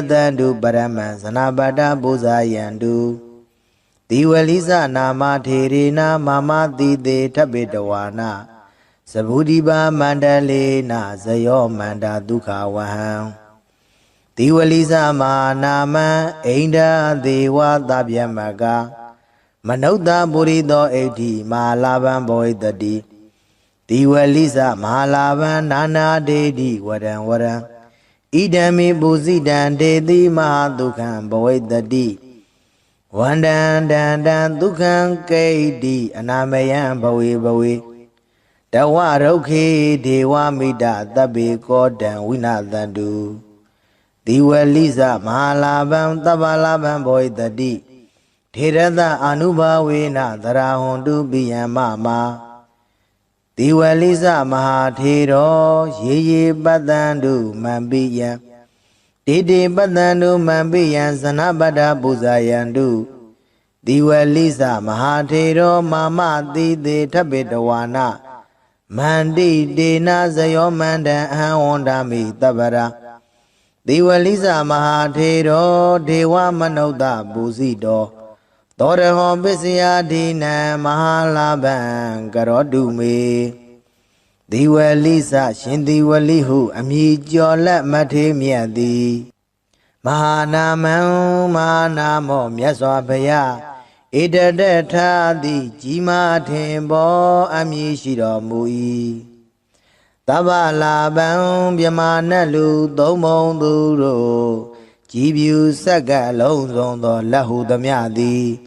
Dandu Paraman Sanabada Buzayandu Diwalisa Nama Tirina Mama Dide Tabitawana Sabudiba Mandalena Zayo Manda Duka Waham Diwalisa Ma Nama Ainda Dewa Dabyamaga Manauda Burido Eti Malaban Boy Dadi Diwalisa Malaban Nana Dedi Waran Idami Buzidan Dedi Mahadukan Boy Dadi Wandan Dan Dukan Kaidi Anamayan Bowie Dawaroki Dewa Mida Dabi Kodan Winadandu Diwalisa Mahalaban Tabalaban Boy Dadi Tirada Anuba Wina Darahundu Biyamama Diwalisa Mahatiro Ye Badandu Mambiyan Didi Badandu Mambiyan Sanabada Buzayandu Diwalisa Mahatiro Mama Didi Tabitawana Mandi Dina Zayo Manda Hawandami Tabara Diwalisa Mahatiro Dewa Manoda Buzido Doreho Bisia Dina Mahalaban Garodume Diwalisa Shindiwalihu Amijola Mate Miadi Mahanamau Mahanamo Myaswabaya Ida Tadi Jima Tembo Amishiro Mui Tabalaban Biamanalu Domon Duro Jibu Saga Lonzo Lahu Damiadi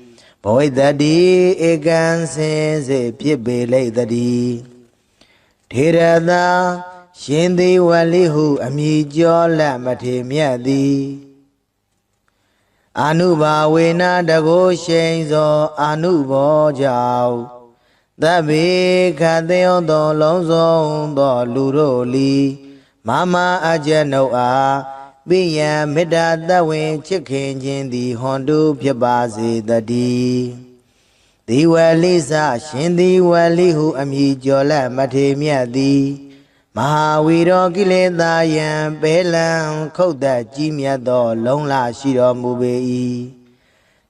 Boy Daddy Egan Sense Piebe Lay Daddy Tirada Shindi Walihu Amijola Mate Miadi Anuba Wena Dago Shenzo Anubo Jau Dabi Kadeo Do Lonzo Do Luroli Mama Ajanoa Biya Mida Dawin Chicken Jindi Hondu Piabazi Dadi Diwalisa Shindi Walihu Amijola Mate Miadi Mahawiro Gileda Yan Belan Koda Jimia Do Longla Shiro Mubei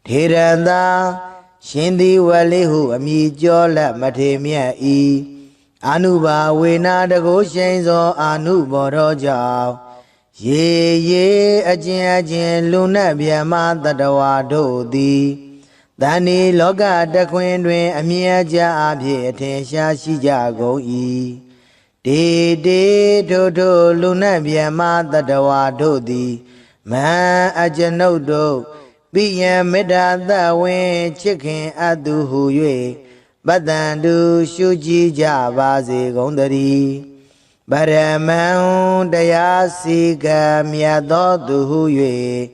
Tiranda Shindi Walihu Amijola Mate Miai Anuba Wena Dago Shenzo Anubo Rojao Ye Ajin Luna Biama Dadawa Dodi Dani Loga da Quindwe Amiaja Abye Tensha Shijago E De Dodo Luna Biama Dadawa Dodi Ma Ajanodo Biya Meda da Wen Chicken Adu Huye Badandu Shuji Javazi Gondari Baraman Dayasiga Miado Duhuye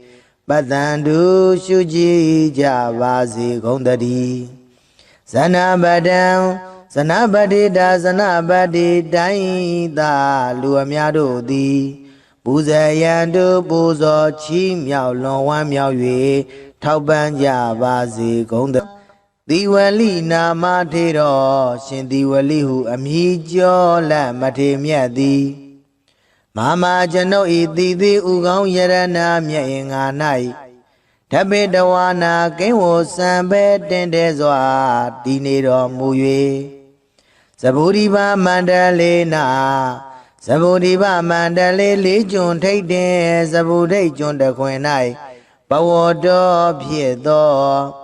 Badandu Shuji Javazi Gondari Sanabadam Sanabadi da Sanabadi Daida Luamiado di Buzayandu Buzo Chi Miao Long Wan Miao Yue Tauban Javazi Gondari Diwali Nama Tiro Shindiwalihu Amijola Mate Miadi Mama Jano Ididi Ugong Yarana Mia Nai Tabedawana Kenwo Sambe Dendezwa Dinero Muye Saburiba Mandalena Saburiba Mandale Legion Take De Sabude John the Quenai Bawodo Piedo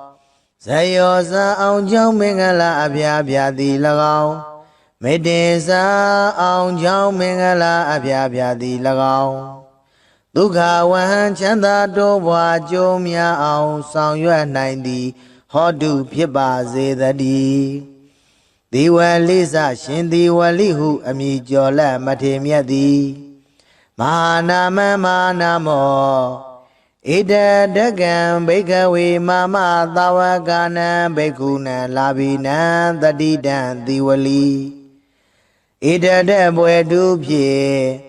Sayosa Aunjong Mingala Abia Biadi Lagao Medesa Aunjong Mingala Abia Biadi Lagao Duka Wan Chanda Dowa Jomia Aung Sang Yuan 90 Hodu Piba Zedadi Diwalisa Shindi Walihu Amijola Mate Miadi Mahanama Manamo Ida Dagan Bekawi Mama Dawagana Bekuna Labina Dadidan Diwali Ida Debwe Dupye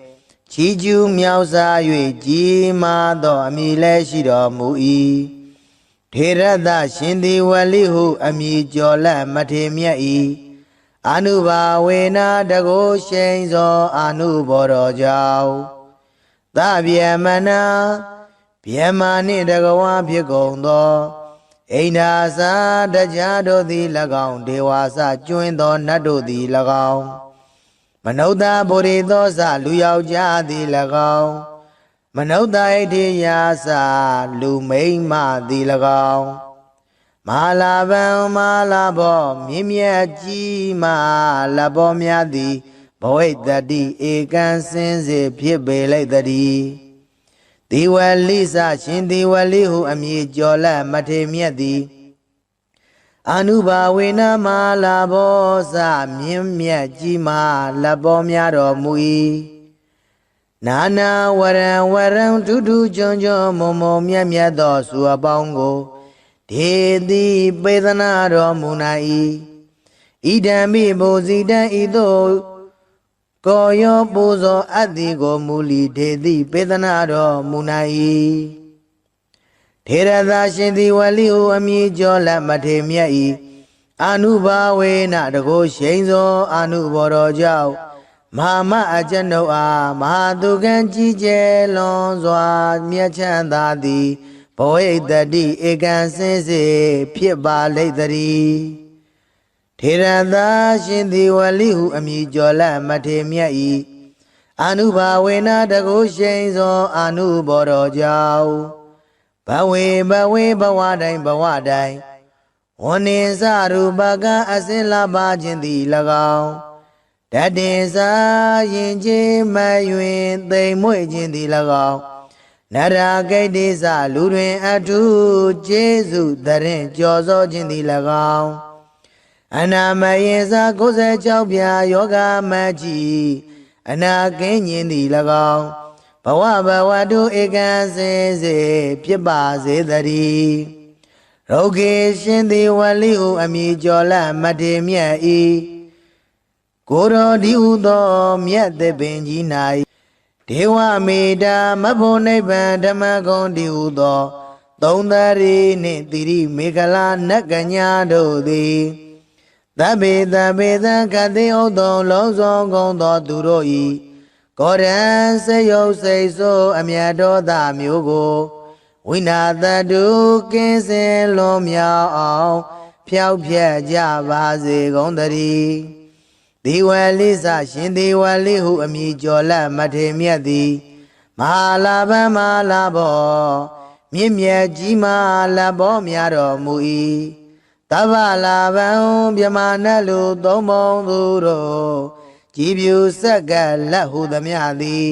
Chiju Miausa Yue Jima Do Amile Shido Mui Tirada Shindi Walihu Amijola Mate Miai Anuba Wena Dago Shenzo Anuboro Jau Tabia Mana ဗျမနှင့်တကဝါဖြစ်ကုန်သောအိန္ဒာစာတရားတို့သည်၎င်းဒေဝါစကျွင်းသောနတ်တို့သည်၎င်းမနုဿဗောဓိသောစလူယောက်ျားသည်၎င်းမနုဿဣတိယာစလူမိန်းမသည်၎င်းမဟာလာဗံမဟာလာဘောမြင့်မြတ်ကြီးမဟာလဘောများသည်ဘဝိတ္တိဧကံစင်စေဖြစ်ပေလိုက်တည်းဒီဝလိစရှင်ဒီဝလိဟုအမည်ကျော်လက်မထေမြတ်သည်အနုဘာဝေနမဟာလာဘောစမြင့်မြတ်ကြီးမဟာလဘောများတော်မူ၏နာနာဝရံဝရံထူးထူးချွန်ချွန်မုံမုံမြတ်မြတ်သောစုအပေါင်းကိုဒေတိပေသနာတော်မူနိုင်၏ဣဒံမိဘုဇိတံဤသို့ကိုယောပူဇော်အပ်သည်ကိုမူလီဒေတိပေသနာတော်မူနိုင်၏ထေရသာရှင်သည်ဝလိဟုအမည်ကျော်လက်မထေမြတ်၏အနုဘာဝေနတကိုရှိန်သောအနုဘော်တော်ကြောင့်မဟာမအကျဉ်ုပ်အားမဟာသူကံကြီးကျယ်လွန်စွာမြတ်ချမ်းသာသည်ဘဝိတ္တိဧကံစင်စေဖြစ်ပါလိမ့်တည်းထေရသာရှင်သည်ဝလိဟုအမည်ကျော်လက်မထေမြတ်၏အနုဘာဝေနတကိုရှိန်သောအနုဘော်တော်ကြောင့်ဘဝေဘဝတိုင်းဘဝတိုင်းဝနိစရူပကအစင်လာပါခြင်းသည်၎င်းတတေစာရင်ချင်းမယွင်သိမ်မွေ့ခြင်းသည်၎င်းနရာဂိတ်တိစလူတွင်အထုကျေးဇူးတရင်ကြော်စောခြင်းသည်၎င်းအနာမယေစာ96ပြာယောဂမကြီးအနာကင်းခြင်းသည်၎င်းဘဝတုဧကံစင်စေဖြစ်ပါစေတည်းရုဂေရှင်သည်ဝလိဟုအမည်ကျော်လက်မထေမြတ်၏ကိုရောဒီဟုသောမြတ်သပင်ကြီး၌ဒေဝမေတ္တာမဖို့နိဗ္ဗာန်ဓမ္မဂုံဒီဟုသောသုံးသရီနှင့်တိရိမေခလာနတ်ကညာတို့သည်သဗ္ဗေသကတိဥဒ္ဒောလုံးစုံကုန်သောသူတို့၏ကောရံစေယုတ်စိတ်ဆိုးအမြတ်တော်သာမျိုးကိုဝိနာတတုကင်းစင်လွန်မြောက်အောင်ဖြောက်ဖြက်ကြပါစေကုန်တည်းဒီဝလိစရှင်ဒီဝလိဟုအမည်ကျော်လက်မထေမြတ်သည်မဟာလာဗံမဟာလာဘောမြင့်မြတ်ကြီးမဟာလဘောများတော်မူ၏တဗ္ဗလာဗံမြမနတ်လူသုံးပုံသူတို့ကြည်ပြူဆက်ကလက်ဟုသမျှသည်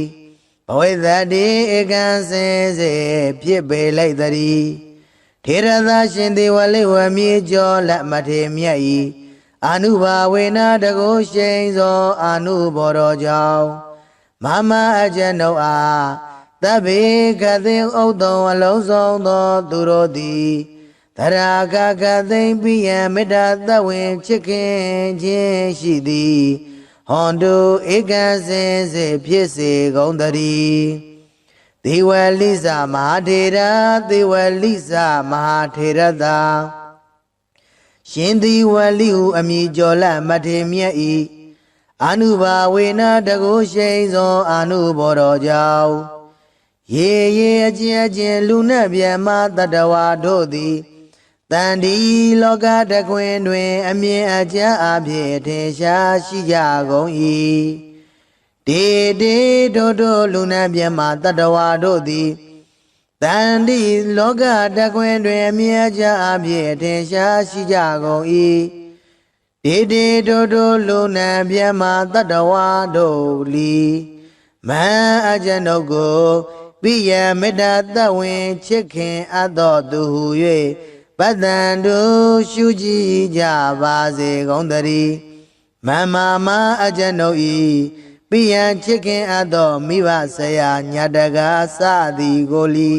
ဘဝိတ္တိဧကံစင်စေဖြစ်ပေလိုက်တည်းထေရသာရှင်ဒီဝလိဝမြေကျော်လက်မထေမြတ်၏အနုဘာဝေနတကိုရှိန်သောအနုဘော်တော်ကြောင့်မမအကျဉ်ုပ်အားသဗ္ဗေကသိဥဒ္ဒောအလုံးစုံသောသူတို့သည်တရာကသိမ့်ပိယံမေတ္တာသဝင်ချစ်ခင်ခြင်းရှိသည်ဟွန်တုဧကံစင်စေဖြစ်စေကုန်တည်းဒေဝလိစမဟာထေရဒေဝလိစမဟာထေရသာရှင်ဒီဝလိဟုအမည်ကျော်လက်မထေမြတ်၏အနုဘာဝေနတကိုရှိန်သောအနုဘော်တော်ကြောင့်ရေအကျဉ်လူနှင့်မြတ်မတတဝါတို့သည်တန်ဒီလောကတခွင်တွင်အမြင်အကျအဖြစ်ထင်ရှားရှိကြကုန်၏ဒေတို့လူနှင့်မြတ်မတတဝါတို့သည်တန်ဒီလောကတခွင်တွင်အမြင်အကျအဖြစ်ထင်ရှားရှိကြကုန်၏ဒေတို့လူနှင့်မြတ်မတတဝါတို့လီမန်အကျဉ်ုပ်ကိုပိယမေတ္တာသဝင်ချစ်ခင်အပ်သောသူဟု၍ပတ္တန်တို့ရှုကြည်ကြပါစေကုန်တည်းမမအကျဉ်ုပ်၏ပိယံချစ်ခင်အပ်သောမိဘဆရာညာတကားစသည်ကိုလီ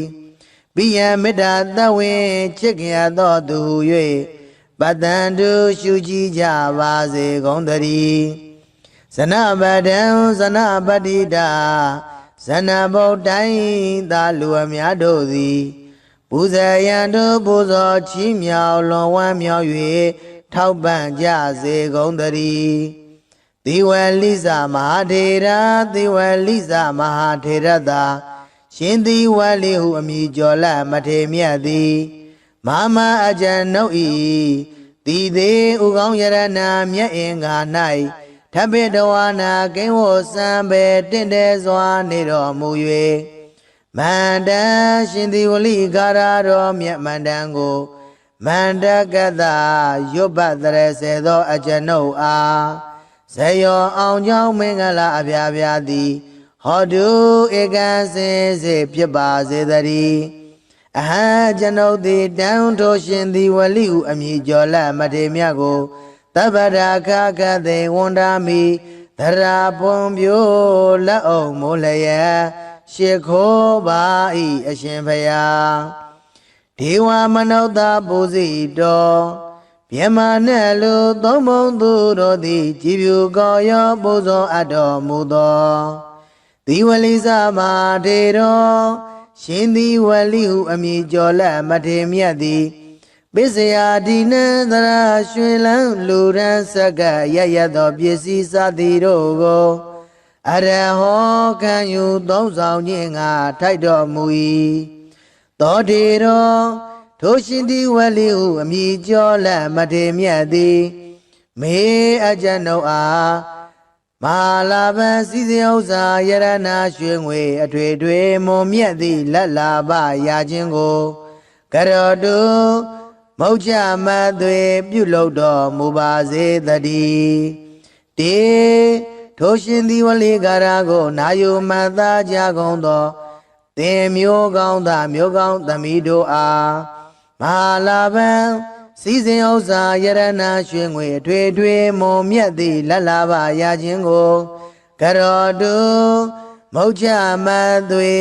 ပိယံမေတ္တာသဝင်ချစ်ခင်အပ်သောသူဟု၍ပတ္တန်တို့ရှုကြည်ကြပါစေကုန်တည်းဇနပဒံဇနပတိတာဇနဗုဒ္ဓိသာလူအများတို့သည်ပူဇေယံတို့ပူဇော်ချီးမြှောက်လွန်ဝမ်းမြောက်၍ထောက်ပံ့ကြစေကုန်တည်းသီဝလိစမဟာထေရသီဝလိစမဟာထေရသာ ရှင်သည်ဝါလိဟုအမည်ကျော်လမထေမြတ်သည်မဟာအကျဉ်နှုတ်ဤတည်သေးဥကောင်းယရနာမြတ်အင်္ဂါ၌ထပ်ပိတဝါနာကိဝောစံပေတင့်တယ်စွာနေတော်မူ၍မန္တရှင်သည်ဝလိကာရတော်မြတ်မန္တန်ကိုမန္တကတရွတ်ပတ်တရစေသောအကျဉ်နှုတ်အားဇယောအောင်ကြောင်းမင်္ဂလာအပြားပြားသည်ဟောတုဧကံစင်စေဖြစ်ပါစေတည်းအဟံကျွန်ုပ်သည်တန်ထိုးရှင်သည်ဝလိဟုအမည်ကျော်လမထေမြတ်ကိုတပ္ပရာခခသေဝန္ဒာမိသရာပွန်ပြိုလက်အောင်မိုးလျက်ရှ िख ိုးပါဤအရှင်ဖျားဒေဝမနုဿပူဇိတော်မြမနဲ့လူသုံးဘုံသူတို့သည်ကြည်ဖြူကောရောပူဇော်အပ်တော်မူသောဒီဝလိစမာထေတော်ရှင်သည်ဝလိဟုအမည်ကျော်လက်မထေမြတ်သည်ပစ္စယဒီနန္တရာရွှေလန်းလူရန်ဆက်ကရရသောပစ္စည်းစသည်တို့ကိုအရဟောခံယူသုံးဆောင်ခြင်းငါထိုက်တော်မူ၏သောထေတော်ထိုရှင်သည်ဝလိဟုအမည်ကျော်လက်မထေမြတ်သည်မေအကျဉ်ုပ်အားမဟာလာဘံစည်းစိမ်ဥစ္စာယရနာရွှေငွေအထွေထွေမွန်မြတ်သည့်လက်လာပရာခြင်းကိုကရောတုမௌချမသွေပြုလုပ်တော်မူပါစေတည်းတေထိုရှင်သည်ဝလိကာရကိုနာယုမတ်သားကြကုန်သောသင်မျိုးကောင်းသားမျိုးကောင်းသမီးတို့အားမဟာလာဘံစည်းစိမ်ဥစ္စာယရနာရွှေငွေအထွေထွေမွန်မြတ်သည့်လက်လာပရာခြင်းကိုကရောတုမௌချမသွေ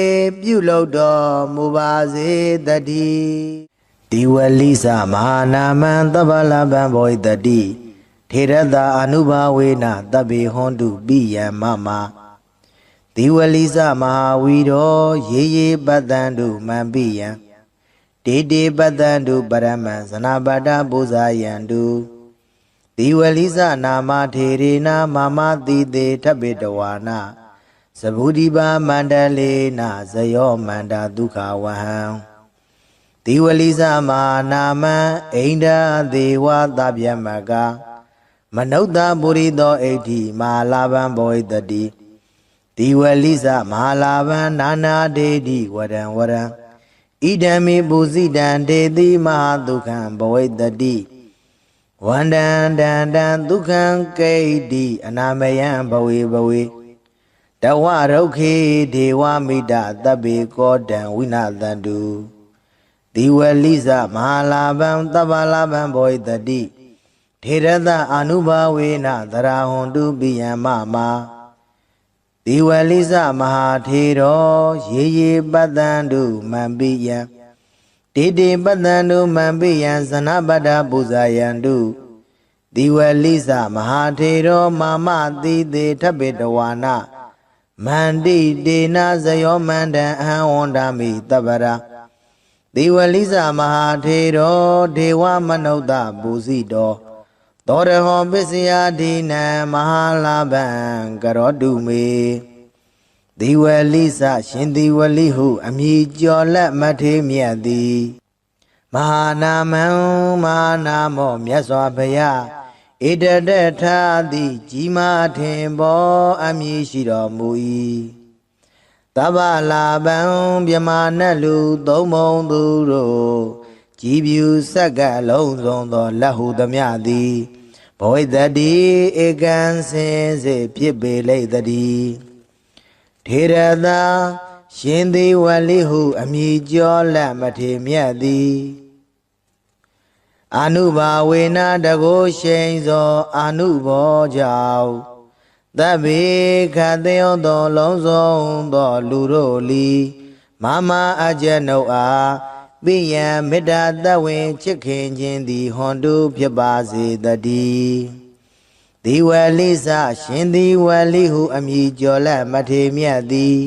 ပြုလုပ်တော်မူပါစေတည်းဒီဝလိစမဟာနာမံသဗ္ဗလဗံဘောဣတတိထေရတအနုဘာဝေနတဗ္ဗေဟွန်တုပိယံမမဒီဝလိစမဟာဝီရောရေရေပတ္တံတုမံပိယံတေတေပတ္တံတုပရမံဇနာပတ္တပူဇာယံတုဒီဝလိစနာမထေရေနာမမတိတေထပိတဝါနာသဗုဒိပါမန္တလေနာဇယောမန္တာဒုက္ခဝဟံဒီဝလိစမဟာနာမံအိန္ဒာဒေဝသဗ္ဗယမကမနုဿပုရိသောဣဋ္ဌိမဟာလာဘံဘောဣတတိဒီဝလိစမဟာလာဘံနာနာဒေတိဝရံဝရံဣဒံမိပုဇိတံဒေတိမဟာဒုက္ခံဘဝိတ္တိဝန္တံတံတံဒုက္ခံကိဋ္တိအနာမယံဘဝေဘဝေတဝရုခေဒေဝမိတသဗ္ဗေကောတံဝိနာသန္တုဒီဝလိစမဟာလာဘံသဗ္ဗလာဘံဘောဣတတိထေရတအာနုဘာဝေနသရာဟွန်တုပိယံမမဒီဝလိစမဟာထေရောရေရေပတ္တံတုမံပိယံတေတေပတ္တံတုမံပိယံဇနပတ္တပူဇာယံတုဒီဝလိစမဟာထေရောမာမတိတေထပိတဝါနာမန္တိတေနဇယောမန္တံအဟံဝန္ဒာမိတပ္ပရာဒီဝလိစမဟာထေရောဒေဝမနုဿပူဇိတောသောရဟောပစ္စယဒီနံမဟာလာဘံကရောတုမေဒီဝလိစရှင်ဒီဝလိဟုအမည်ကျော်လက်မထေမြတ်သည်မဟာနာမံမဟာနာမောမြတ်စွာဘုရားဣတတထာတိကြီးမားထင်ပေါ်အမည်ရှိတော်မူ၏သဗ္ဗလာဘံမြမနတ်လူသုံးဘုံသူတို့ကြည်ဖြူဆက်ကလုံးစုံသောလက်ဟုသမျှသည်ဘောဣတတိဧကံစင်စေဖြစ်ပေလိမ့်တည်းထေရသာရှင်သည်ဝလိဟုအမည်ကျော်လက်မထေမြတ်သည်အာနုဘာဝေနတကိုရှိန်သောအာနုဘောကြောင့်သဗ္ဗေခတေယောသောလုံးစုံသောလူတို့လီမမအကျဉ်ုပ်အားပိယံမေတ္တာတဝင်ချစ်ခင်ခြင်းသည်ဟွန်တုဖြစ်ပါစေတည်းဒီဝလိစရှင်သည်ဝလိဟုအမည်ကျော်လက်မထေမြတ်သည်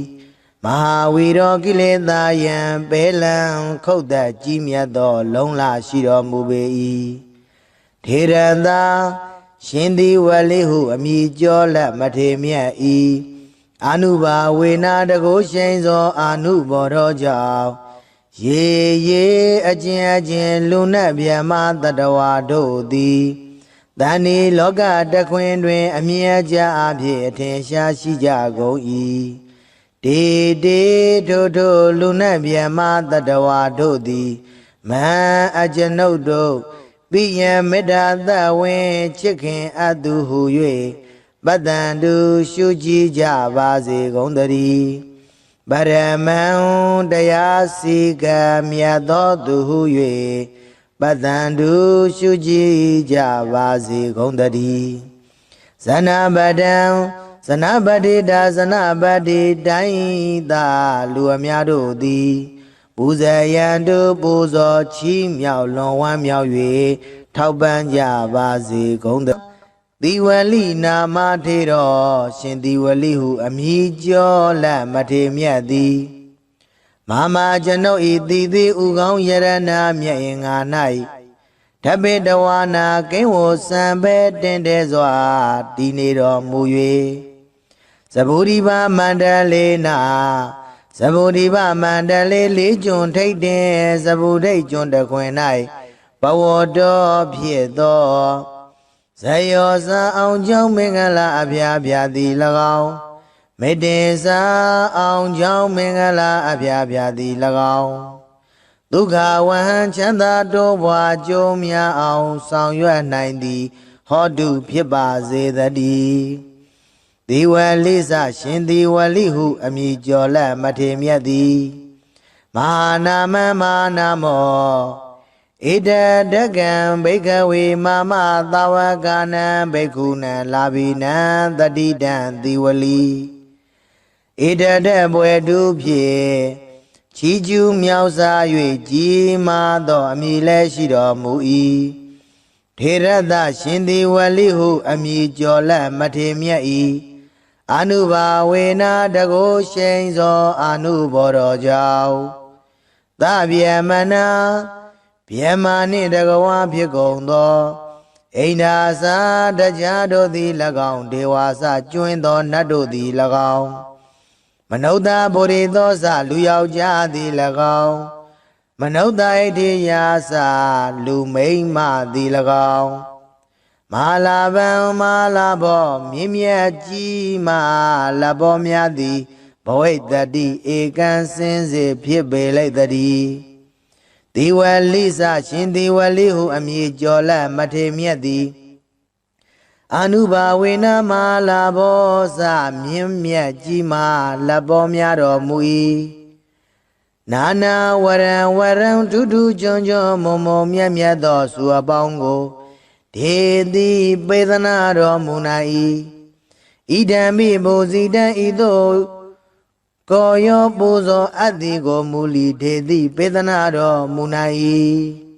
မဟာဝီရောကိလေသာယံပေလံခုတ်သက်ကြီးမြတ်သောလုံးလရှိတော်မူပေ၏ထေရသာရှင်သည်ဝလိဟုအမည်ကျော်လက်မထေမြတ်၏ အာနုဘာဝေနာတကုရှိန်သောအာနုဘောတော်ကြောင့်ရေရေအကျဉ်အကျဉ်လူနတ်ဗျမတတဝါတို့သည်တဏီလောကတခွင်တွင်အမြဲကြအဖြစ်အထင်ရှားရှိကြကုန်၏တေတေထိုထိုလူနတ်ဗျမတတဝါတို့သည်မဟာအကျွန်ုပ်တို့ပိယံမေတ္တာသဝင်းချစ်ခင်အပ်သူဟု၍ပတ္တန်တုရှုကြည်ကြပါစေကုန်သတည်းပရမံတရားစီကံမြတ်သောသူဟု၍ပတ္တန်တုရှုကြည်ကြပါစေကုန်သတည်းဇနပတံဇနပတိတာဇနပတိတိုင်းသာလူအများတို့သည်ပူဇေယံတုပူဇော်ချီးမြှောက်လွန်ဝမ်းမြောက်၍ထောက်ပံ့ကြပါစေကုန်သတည်းသီဝလိနာမထေတော်ရှင်သီဝလိဟုအမည်ကျော်လက်မထေမြတ်သည်မဟာကျွန်ုပ်ဤသီသီဥကောင်းယရဏမြတ်ရင်ငါ၌ဓပိတဝါနာကိဝစံပဲတင်တဲစွာတည်နေတော်မူ၍သဗ္ဗုရိပမန္တလေးနာသဗ္ဗုရိပမန္တလေးလေးကျွန်းထိတ်တင်သဗ္ဗုဒိတ်ကျွန်းတခွင်၌ဘဝတော်ဖြစ်သောဇယောဇာအောင်ကြောင့်မင်္ဂလာအဖျားဖျားသည်၎င်းမေတ္တေစာအောင်ကြောင့်မင်္ဂလာအဖျားဖျားသည်၎င်းဒုက္ခဝဟံချမ်းသာတိုးပွားကြုံများအောင်ဆောင်ရွက်နိုင်သည်ဟောတုဖြစ်ပါစေတည်းသီဝလိစရှင်သီဝလိဟုအမည်ကျော်လက်မထေမြတ်သည်မဟာနာမမဟာနာမောဣဒဒကံဘိကဝေမမသဝကနံဘိက္ခုနံလာဘိနံတတိတံသီဝလိဣဒဒဘွယ်တုဖြင့်ချီကျူးမြောက်စား၍ကြီးမားသောအမည်လည်းရှိတော်မူ၏ထေရသရှင်သီဝလိဟုအမည်ကျော်လက်မထေမြတ်၏အာနုဘာဝေနာတကုရှိန်သောအာနုဘောတော်ကြောင့်သဗျမနာဗျမာနှင့်တကဝါဖြစ်ကုန်သောအိန္ဒာစာတရားတို့သည်၎င်းဒေဝါစကျွင်းသောနတ်တို့သည်၎င်းမနုဿဗုရိသောစလူယောက်ျားသည်၎င်းမနုဿဣတိယာစလူမိန်းမသည်၎င်းမဟာလာဗံမဟာလာဘောမြင့်မြတ်ကြီးမလဘောများသည်ဘဝိတ္တိဧကံစင်စေဖြစ်ပေလိုက်တည်းသီဝလိစရှင်သီဝလိဟုအမည်ကျော်လက်မထေမြတ်သည်အာနုဘာဝေနမလာဘောစမြင့်မြတ်ကြီးမာလက်ပေါ်များတော်မူ၏နာနာဝရံဝရံထူးထူးချွန်ချွန်မုံမုံမြတ်မြတ်သောစုအပေါင်းကိုဒေတိပေသနာတော်မူနာ၏ဣဒံမိဘူဇိတံဤသို့ကိုယောပူဇော်အပ်သည်ကိုမူလီဒေတိပေသနာတော်မူနာ၏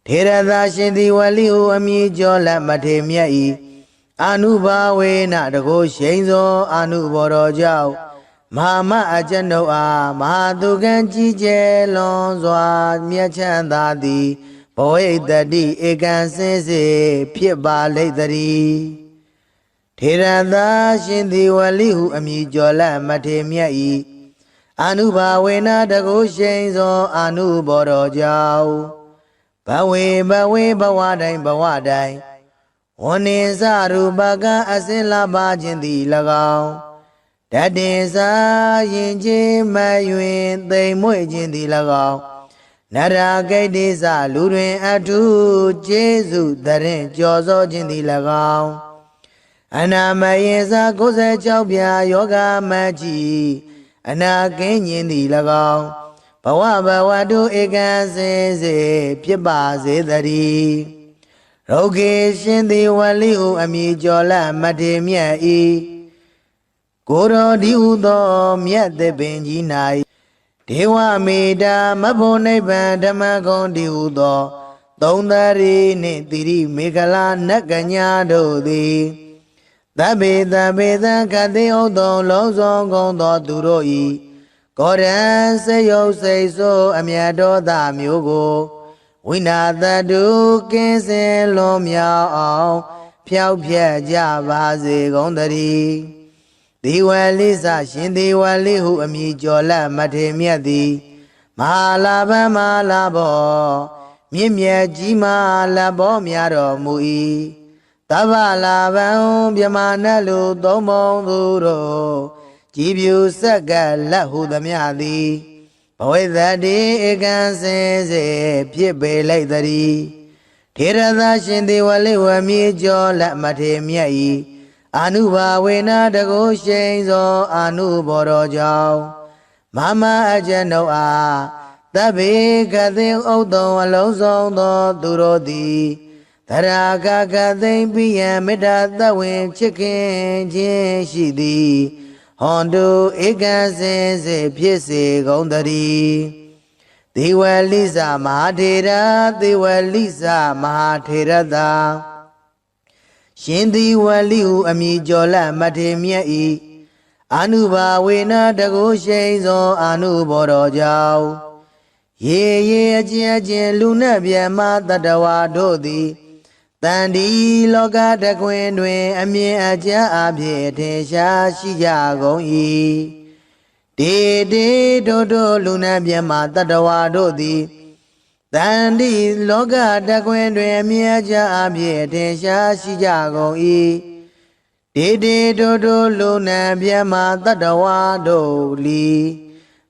ထေရသာရှင်သီဝလိဟုအမည်ကျော်လက်မထေမြတ်၏အာနုဘာဝေနတကုရှိန်သောအာနုဘောတော်ကြောင့်မဟာမအကျွန်ုပ်အားမဟာသူကံကြီးကျယ်လွန်စွာမြတ်ချမ်းသာသည်ဘဝိတ္တိဧကံစင်စေဖြစ်ပါလိမ့်တည်းထေရသာရှင်သီဝလိဟုအမည်ကျော်လက်မထေမြတ်၏အာနုဘာဝေနတကုရှိန်သောအာနုဘောတော်ကြောင့်ဘဝေဘဝတိုင်းဝန္နေစရူပကအစင်လာပါခြင်းသည်၎င်းတတင်စာရင်ချင်းမယွင်သိမ်မွေ့ခြင်းသည်၎င်းနရဂိတ်တိစလူတွင်အထုကျေးဇူးတရင်ကြော်စောခြင်းသည်၎င်းအနာမယေစာ96ပြာယောဂမကြီးအနာကင်းခြင်းသည်၎င်းဘဝတုဧကံစင်စေဖြစ်ပါစေတည်းရောဂေရှင်သီဝလိဟုအမည်ကျော်လက်မထေမြတ်၏ကိုယ်တော်ဒီဟုသောမြတ်သပင်ကြီး၌ဒေဝမေတ္တာမဖို့နိဗ္ဗာန်ဓမ္မဂုံဒီဟုသောသုံးသရီနှင့်တိရိမေခလာနတ်ကညာတို့သည်သဗ္ဗေသခတိဥသောလုံးစုံကုန်သောသူတို့၏ကောရံစေယုတ်စိတ်ဆိုးအမြတ်တော်သားမျိုးကိုဝိနာတတုကင်းစင်လွန်မြောက်အောင်ဖြောက်ဖြက်ကြပါစေကုန်သတည်း ဒီဝလိစရှင်ဒီဝလိဟုအမည်ကျော်လက်မထေမြတ်သည်မဟာလာဘမဟာလာဘောမြင့်မြတ်ကြီးမာလဘောများတော်မူ၏တဗ္ဗလာဘံမြမနတ်လူသုံးပုံသူတို့ကြည်ပြူဆက်ကလက်ဟုသမျှသည်ဘဝိသတိဧကံစင်စေဖြစ်ပေလိုက်သည်ထေရသရှင်ဒီဝလိဝမြေကျော်လက်မထေမြတ်၏အာနုဘာဝေနတကုရှိန်သောအာနုဘောတော်ကြောင့်မမအကျဉ်ုပ်အားတဗ္ဗေကသိဥဒ္ဒံအလုံးစုံသောသူတို့သည်သရာကကသိမ့်ပိယံမေတ္တာသဝင်ချစ်ခင်ခြင်းရှိသည်ဟွန်တုဧကံစင်စေဖြစ်စေကုန်တည်းဒေဝလိစမဟာထေရဒေဝလိစမဟာထေရသာရှင်ဒီဝလိဟုအမည်ကျော်လက်မထေမြတ်၏အာနုဘာဝေနတကုရှိန်သောအာနုဘောတော်ကြောင့်ရေရေအကျဉ်အကျဉ်လူနှင့်ပြမတတဝါတို့သည်တန်ဒီလောကတကွင်တွင်အမြင်အကျဉ်အဖြစ်ထင်ရှားရှိကြကုန်၏တေတေတို့လူနှင့်ပြမတတဝါတို့သည်တန်ဒီလောကတကွင်တွင်အမြင်အကျဉ်အဖြစ်ထင်ရှားရှိကြကုန်၏တေတေတို့လူနှင့်ပြမတတဝါတို့လီ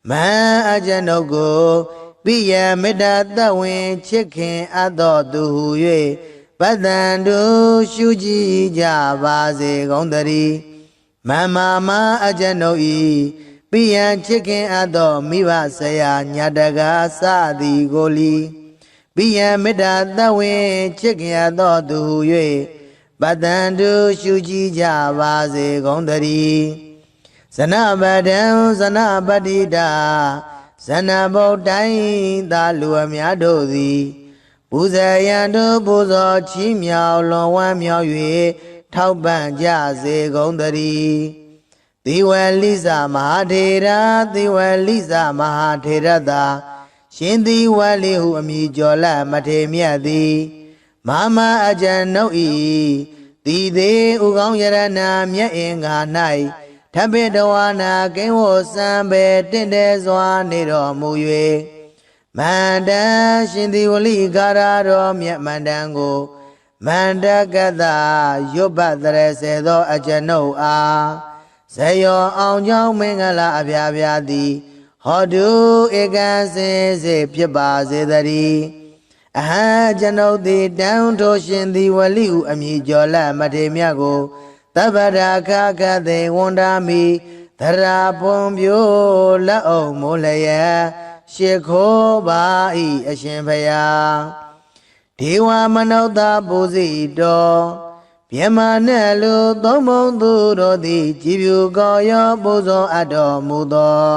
မန်အကျဉ်ုပ်ကိုပိယမေတ္တာသဝင်ချစ်ခင်အပ်တော်သူဟု၍ပတ္တန်တို့ရှုကြည်ကြပါစေကုန်တည်းမမအကျဉ်ုပ်ဤပိယံချစ်ခင်အပ်တော်မိဘဆရာညာတကားစသည်ကိုလီပိယံမေတ္တာသဝင်ချစ်ခင်အပ်တော်သူဟု၍ပတ္တန်တို့ရှုကြည်ကြပါစေကုန်တည်းဇနပဒံဇနပတိတာဇနဗုဒ္ဓိုင်းသာလူအများတို့သည်ပူဇေယံတို့ပူဇော်ချီးမြှောက်လွန်ဝမ်းမြောက်၍ထောက်ပံ့ကြစေကုန်တည်းသေဝလိစမဟာထေရသေဝလိစမဟာထေရသာရှင်သေဝလိဟုအမည်ကျော်လက်မထေမြတ်သည်မမအကျဉ်ုပ်၏တိသေးဥကောင်းယရဏမြတ်အင်္ဂါ၌ထပိတဝါနာကိဝစံပေတင့်တယ်စွာနေတော်မူ၍မန္တရှင်ဒီဝလိကာရတော်မြတ်မန္တန်ကိုမန္တကတရွတ်ပတ်တရစေသောအကျဉ်ုပ်အားဇယောအောင်ကြောင်းမင်္ဂလာအပြာပြာသည်ဟောတုဧကံစင်စေဖြစ်ပါစေတည်းအဟံကျွန်ုပ်သည်တန်ထိုရှင်ဒီဝလိဟုအမည်ကျော်လက်မထေမြတ်ကိုတဗ္ဗရာခခသေဝန္ဒာမိသရာပွန်ပြိုးလက်အောင်မိုးလျက်ရှ िख ိုးပါ၏အရှင်ဘုရားဒေဝမနုဿပူဇိတော်မြမနဲ့လူသုံးပုံသူတို့သည်ကြည်ပြူကောရောပူဇော်အပ်တော်မူသော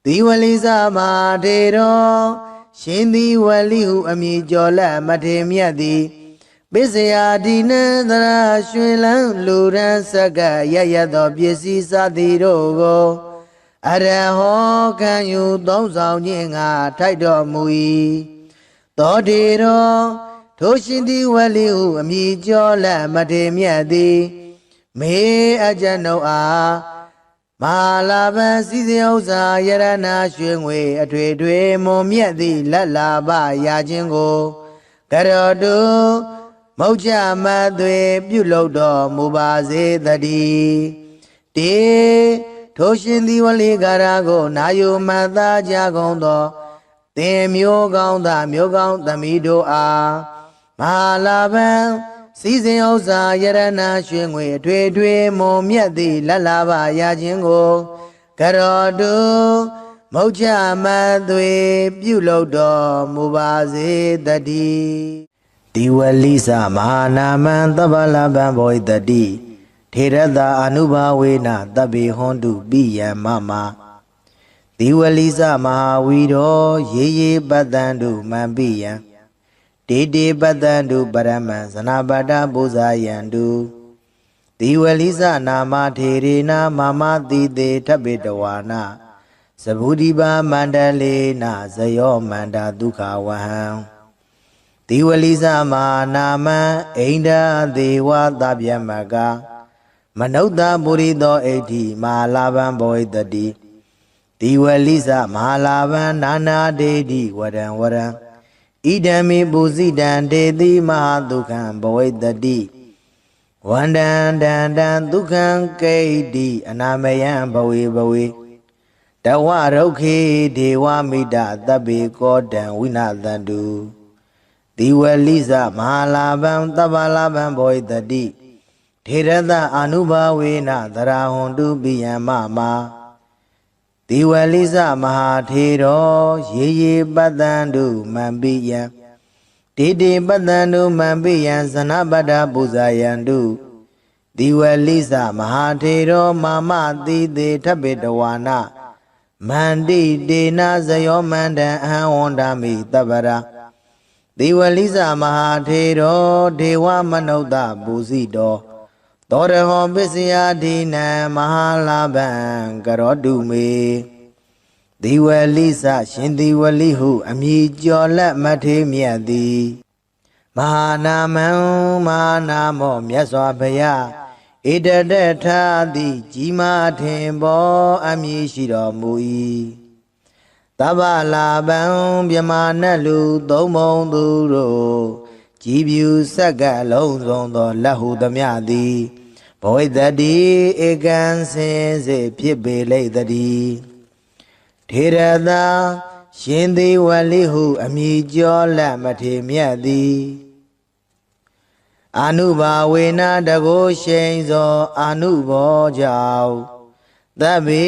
ဒီဝလိစမထေတော်ရှင်ဒီဝလိဟုအမည်ကျော်လက်မထေမြတ်သည်ပစ္စယဒီနန္တရာရွှင်လန်းလူရန်ဆက်ကရရသောပစ္စည်းစသည်တို့ကိုအရဟောခံယူသုံးဆောင်ခြင်းငါထိုက်တော်မူ၏သောတေတော်ထိုရှင်သည်ဝလိဟုအမည်ကျော်လက်မထေမြတ်သည်မေအကျဉ်ုပ်အားမဟာလာဘံစီစဉ်ဥစ္စာယရဏရွှေငွေအထွေထွေမွန်မြတ်သည့်လက်လာပရာခြင်းကိုကရောတုမௌချမသွေပြုလုပ်တော်မူပါစေတည်းတေထိုရှင်သည်ဝလိကာရကိုနာယုမတ်သားကြကုန်သောသင်မျိုးကောင်းသားမျိုးကောင်းသမီးတို့အားမဟာလာဘံစီစဉ်ဥစ္စာယရဏရွှေငွေအထွေထွေမွန်မြတ်သည့်လက်လာပါရခြင်းကိုကရောတုမௌချမသွေပြုလုပ်တော်မူပါစေတည်းဒီဝလိစမဟာနာမံသဗ္ဗလဗံဘောဣတတိထေရတအနုဘာဝေနတဗ္ဗေဟွန်တုပိယံမမဒီဝလိစမဟာဝီရောရေရေပတ္တံတုမံပိယံတေတေပတ္တံတုပရမံဇနာပတ္တပူဇာယံတုဒီဝလိစနာမထေရေနာမမတိတေထပိတဝါနာသဗုဒိပါမန္တလေနာဇယောမန္တာဒုက္ခဝဟံဒီဝလိစမဟာနာမံအိန္ဒာဒေဝသဗျမက မနုဿပုရိသောဣဋ္ဌိမဟာလာဘံဘောဣတတိဒီဝလိသမဟာလာဘံနာနာဒေတိဝရံဝရံဣဒံမိပုစိတံဒေတိမဟာဒုက္ခံဘောဣတတိဝန္တံတံတံဒုက္ခံကိဋ္တိအနာမယံဘဝေဘဝေတဝရုခေဒေဝမိတသဗ္ဗေကောတံဝိနာသန္တုဒီဝလိသမဟာလာဘံသဗ္ဗလာဘံဘောဣတတိထေရသအာနုဘာဝေနသရဟွန်တုပိယံမမာဒီဝလိသမဟာထေရောရေရေပတ္တန္တုမံပိယံတေတေပတ္တန္တုမံပိယံဇနပတ္တပူဇာယန္တုဒီဝလိသမဟာထေရောမာမတိတေထဗ္ဗေတဝါနမန္တိတေနဇယောမန္တံအဟံဝန္တာမိတပ္ပရာဒီဝလိသမဟာထေရောဒေဝမနုဿပူဇိတောသောရဟောပစ္စယဒိနံမဟာလာဘံကရောတုမေဒီဝလိသရှင်ဒီဝလိဟုအမည်ကျော်လက်မထေမြတ်သည်မဟာနာမံမဟာနာမောမြတ်စွာဘုရားဣတတထာတိကြီးမားထင်ပေါ်အမည်ရှိတော်မူ၏သဗ္ဗလာဘံမြမနတ်လူသုံးပုံသူတို့ကြည်ပြူဆက်ကလုံးစုံသောလက်ဟုသမျှသည်ဘဝိတ္တိဧကံစင်စေဖြစ်ပေလိမ့်တည်းထေရသာရှင်သေဝလိဟုအမည်ကျော်လက်မထေမြတ်သည်အာနုဘာဝေနတကိုရှိန်သောအာနုဘောကြောင့်သဗ္ဗေ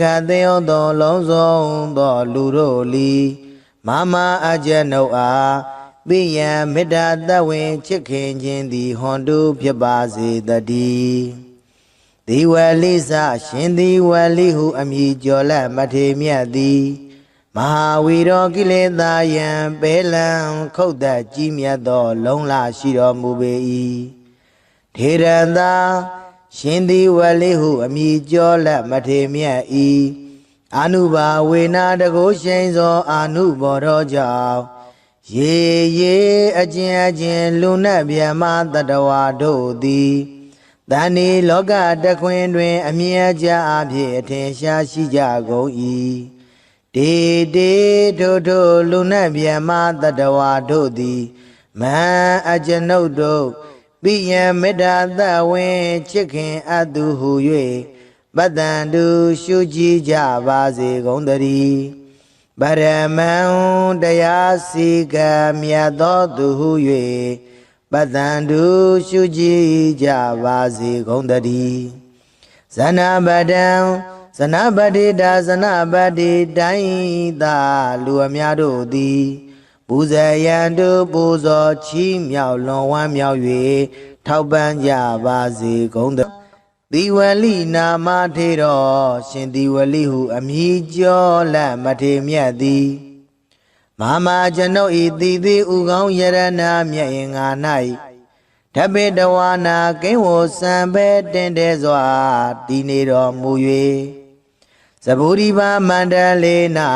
ခသေယောသောလုံးစုံသောလူတို့လီမမအကျနုအားပိယံမေတ္တာတဝင်ချစ်ခင်ခြင်းသည်ဟွန်တုဖြစ်ပါစေတည်းဒီဝလိသရှင်ဒီဝလိဟုအမည်ကျော်လက်မထေမြတ်သည်မဟာဝီရောကိလေသာယံပေလံခုတ်သက်ကြီးမြတ်သောလုံးလာရှိတော်မူပေ၏ထေရသာရှင်ဒီဝလိဟုအမည်ကျော်လက်မထေမြတ်၏အာနုဘာဝေနတကိုရှိန်သောအာနုဘောတော်ကြောင့်ရေရေအကျဉ်အကျဉ်လူနတ်ဗျမတတဝါတို့သည်တဏ္ဍီလောကတခွင်တွင်အမြဲကြအဖြစ်အထင်ရှားရှိကြကုန်၏တေတေထိုထိုလူနတ်ဗျမတတဝါတို့သည်မဟံအကျွန်ုပ်တို့ပိယံမေတ္တာသဝင်ချစ်ခင်အပ်သူဟု၍ပတ္တန္တုရှုကြည်ကြပါစေကုန်သတည်းပရမံတရားစီကံမြတ်သောသူဟု၍ပတ္တန္တုရှုကြည်ကြပါစေကုန်သတည်းဇနပတံဇနပတိတာဇနပတိတိုင်းသာလူအများတို့သည်ပူဇေယံတုပူဇော်ချီးမြှောက်လွန်ဝမ်းမြောက်၍ထောက်ပံ့ကြပါစေကုန်သတည်းဒီဝလိနာမထေရောရှင်ဒီဝလိဟုအမည်ကျော်လက်မထေမြတ်သည်မဟာကျွန်ုပ်ဤတိတိဥကောင်းယရဏမြတ်ရင်ငါ၌ဓပေတဝါနာကိဝောစံပဲတင်တဲ့စွာတည်နေတော်မူ၍သဗ္ဗုရိပမန္တလေးနာ